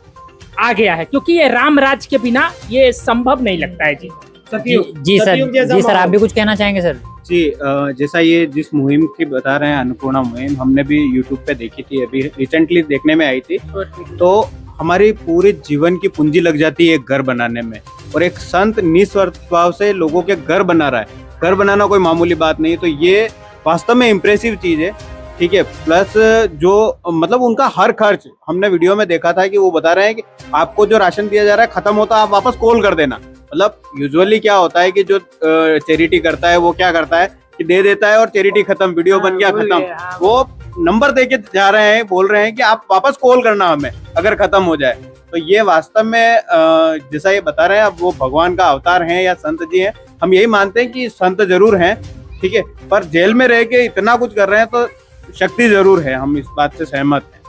आ गया है, क्योंकि ये राम राज के बिना ये संभव नहीं लगता है। जी जी सर, आप भी कुछ कहना चाहेंगे? सर जी, जैसा ये जिस मुहिम की बता रहे हैं, अन्नपूर्णा मुहिम, हमने भी यूट्यूब पे देखी थी, अभी रिसेंटली देखने में आई थी। तो हमारी पूरे जीवन की पूंजी लग जाती है एक घर बनाने में, और एक संत निस्वार्थ भाव से लोगों के घर बना रहा है। घर बनाना कोई मामूली बात नहीं है, तो ये वास्तव में इम्प्रेसिव चीज है। ठीक है, प्लस जो मतलब उनका हर खर्च हमने वीडियो में देखा था कि वो बता रहे हैं कि आपको जो राशन दिया जा रहा है खत्म होता है, आप वापस कॉल कर देना। मतलब यूजुअली क्या होता है कि जो चैरिटी करता है वो क्या करता है कि दे देता है और चैरिटी खत्म, वीडियो बन गया खत्म। हाँ, वो नंबर देके जा रहे हैं, बोल रहे हैं कि आप वापस कॉल करना हमें अगर खत्म हो जाए। तो ये वास्तव में जैसा ये बता रहे हैं, अब वो भगवान का अवतार हैं या संत जी हैं, हम यही मानते हैं कि संत जरूर हैं, ठीक है, पर जेल में रह के इतना कुछ कर रहे हैं तो शक्ति जरूर है, हम इस बात से सहमत हैं।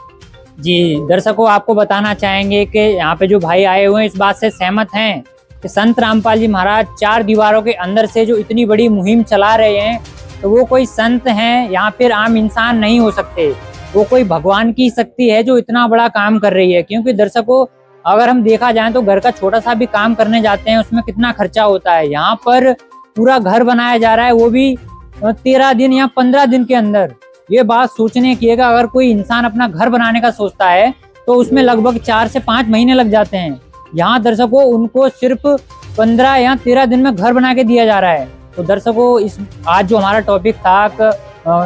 जी दर्शकों, आपको बताना चाहेंगे कि यहाँ पे जो भाई आए हुए हैं इस बात से सहमत हैं कि संत रामपाल जी महाराज 4 दीवारों के अंदर से जो इतनी बड़ी मुहिम चला रहे हैं, तो वो कोई संत हैं या फिर आम इंसान नहीं हो सकते, वो कोई भगवान की शक्ति है जो इतना बड़ा काम कर रही है। क्योंकि दर्शकों, अगर हम देखा जाए तो घर का छोटा सा भी काम करने जाते हैं उसमें कितना खर्चा होता है। यहाँ पर पूरा घर बनाया जा रहा है, वो भी 13 दिन या 15 दिन के अंदर। ये बात सोचने की है कि अगर कोई इंसान अपना घर बनाने का सोचता है तो उसमें लगभग 4 से 5 महीने लग जाते हैं। यहाँ दर्शकों, उनको सिर्फ 15 या 13 दिन में घर बना के दिया जा रहा है। तो दर्शकों, इस आज जो हमारा टॉपिक था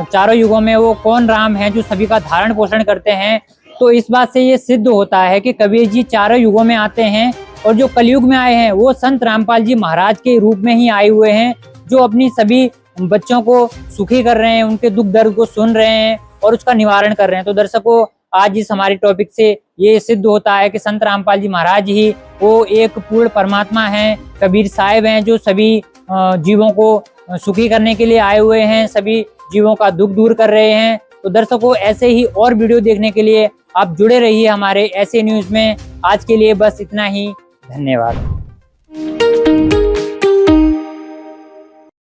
चारों युगों में वो कौन राम है जो सभी का धारण पोषण करते हैं, तो इस बात से ये सिद्ध होता है कि कबीर जी चारों युगों में आते हैं और जो कलयुग में आए हैं वो संत रामपाल जी महाराज के रूप में ही आए हुए हैं, जो अपनी सभी बच्चों को सुखी कर रहे हैं, उनके दुख दर्द को सुन रहे हैं और उसका निवारण कर रहे हैं। तो दर्शकों, आज इस हमारे टॉपिक से ये सिद्ध होता है कि संत रामपाल जी महाराज ही वो एक पूर्ण परमात्मा हैं, कबीर साहिब हैं जो सभी जीवों को सुखी करने के लिए आए हुए हैं, सभी जीवों का दुख दूर कर रहे हैं। तो दर्शकों, ऐसे ही और वीडियो देखने के लिए आप जुड़े रहिए हमारे ऐसे न्यूज़ में। आज के लिए बस इतना ही, धन्यवाद।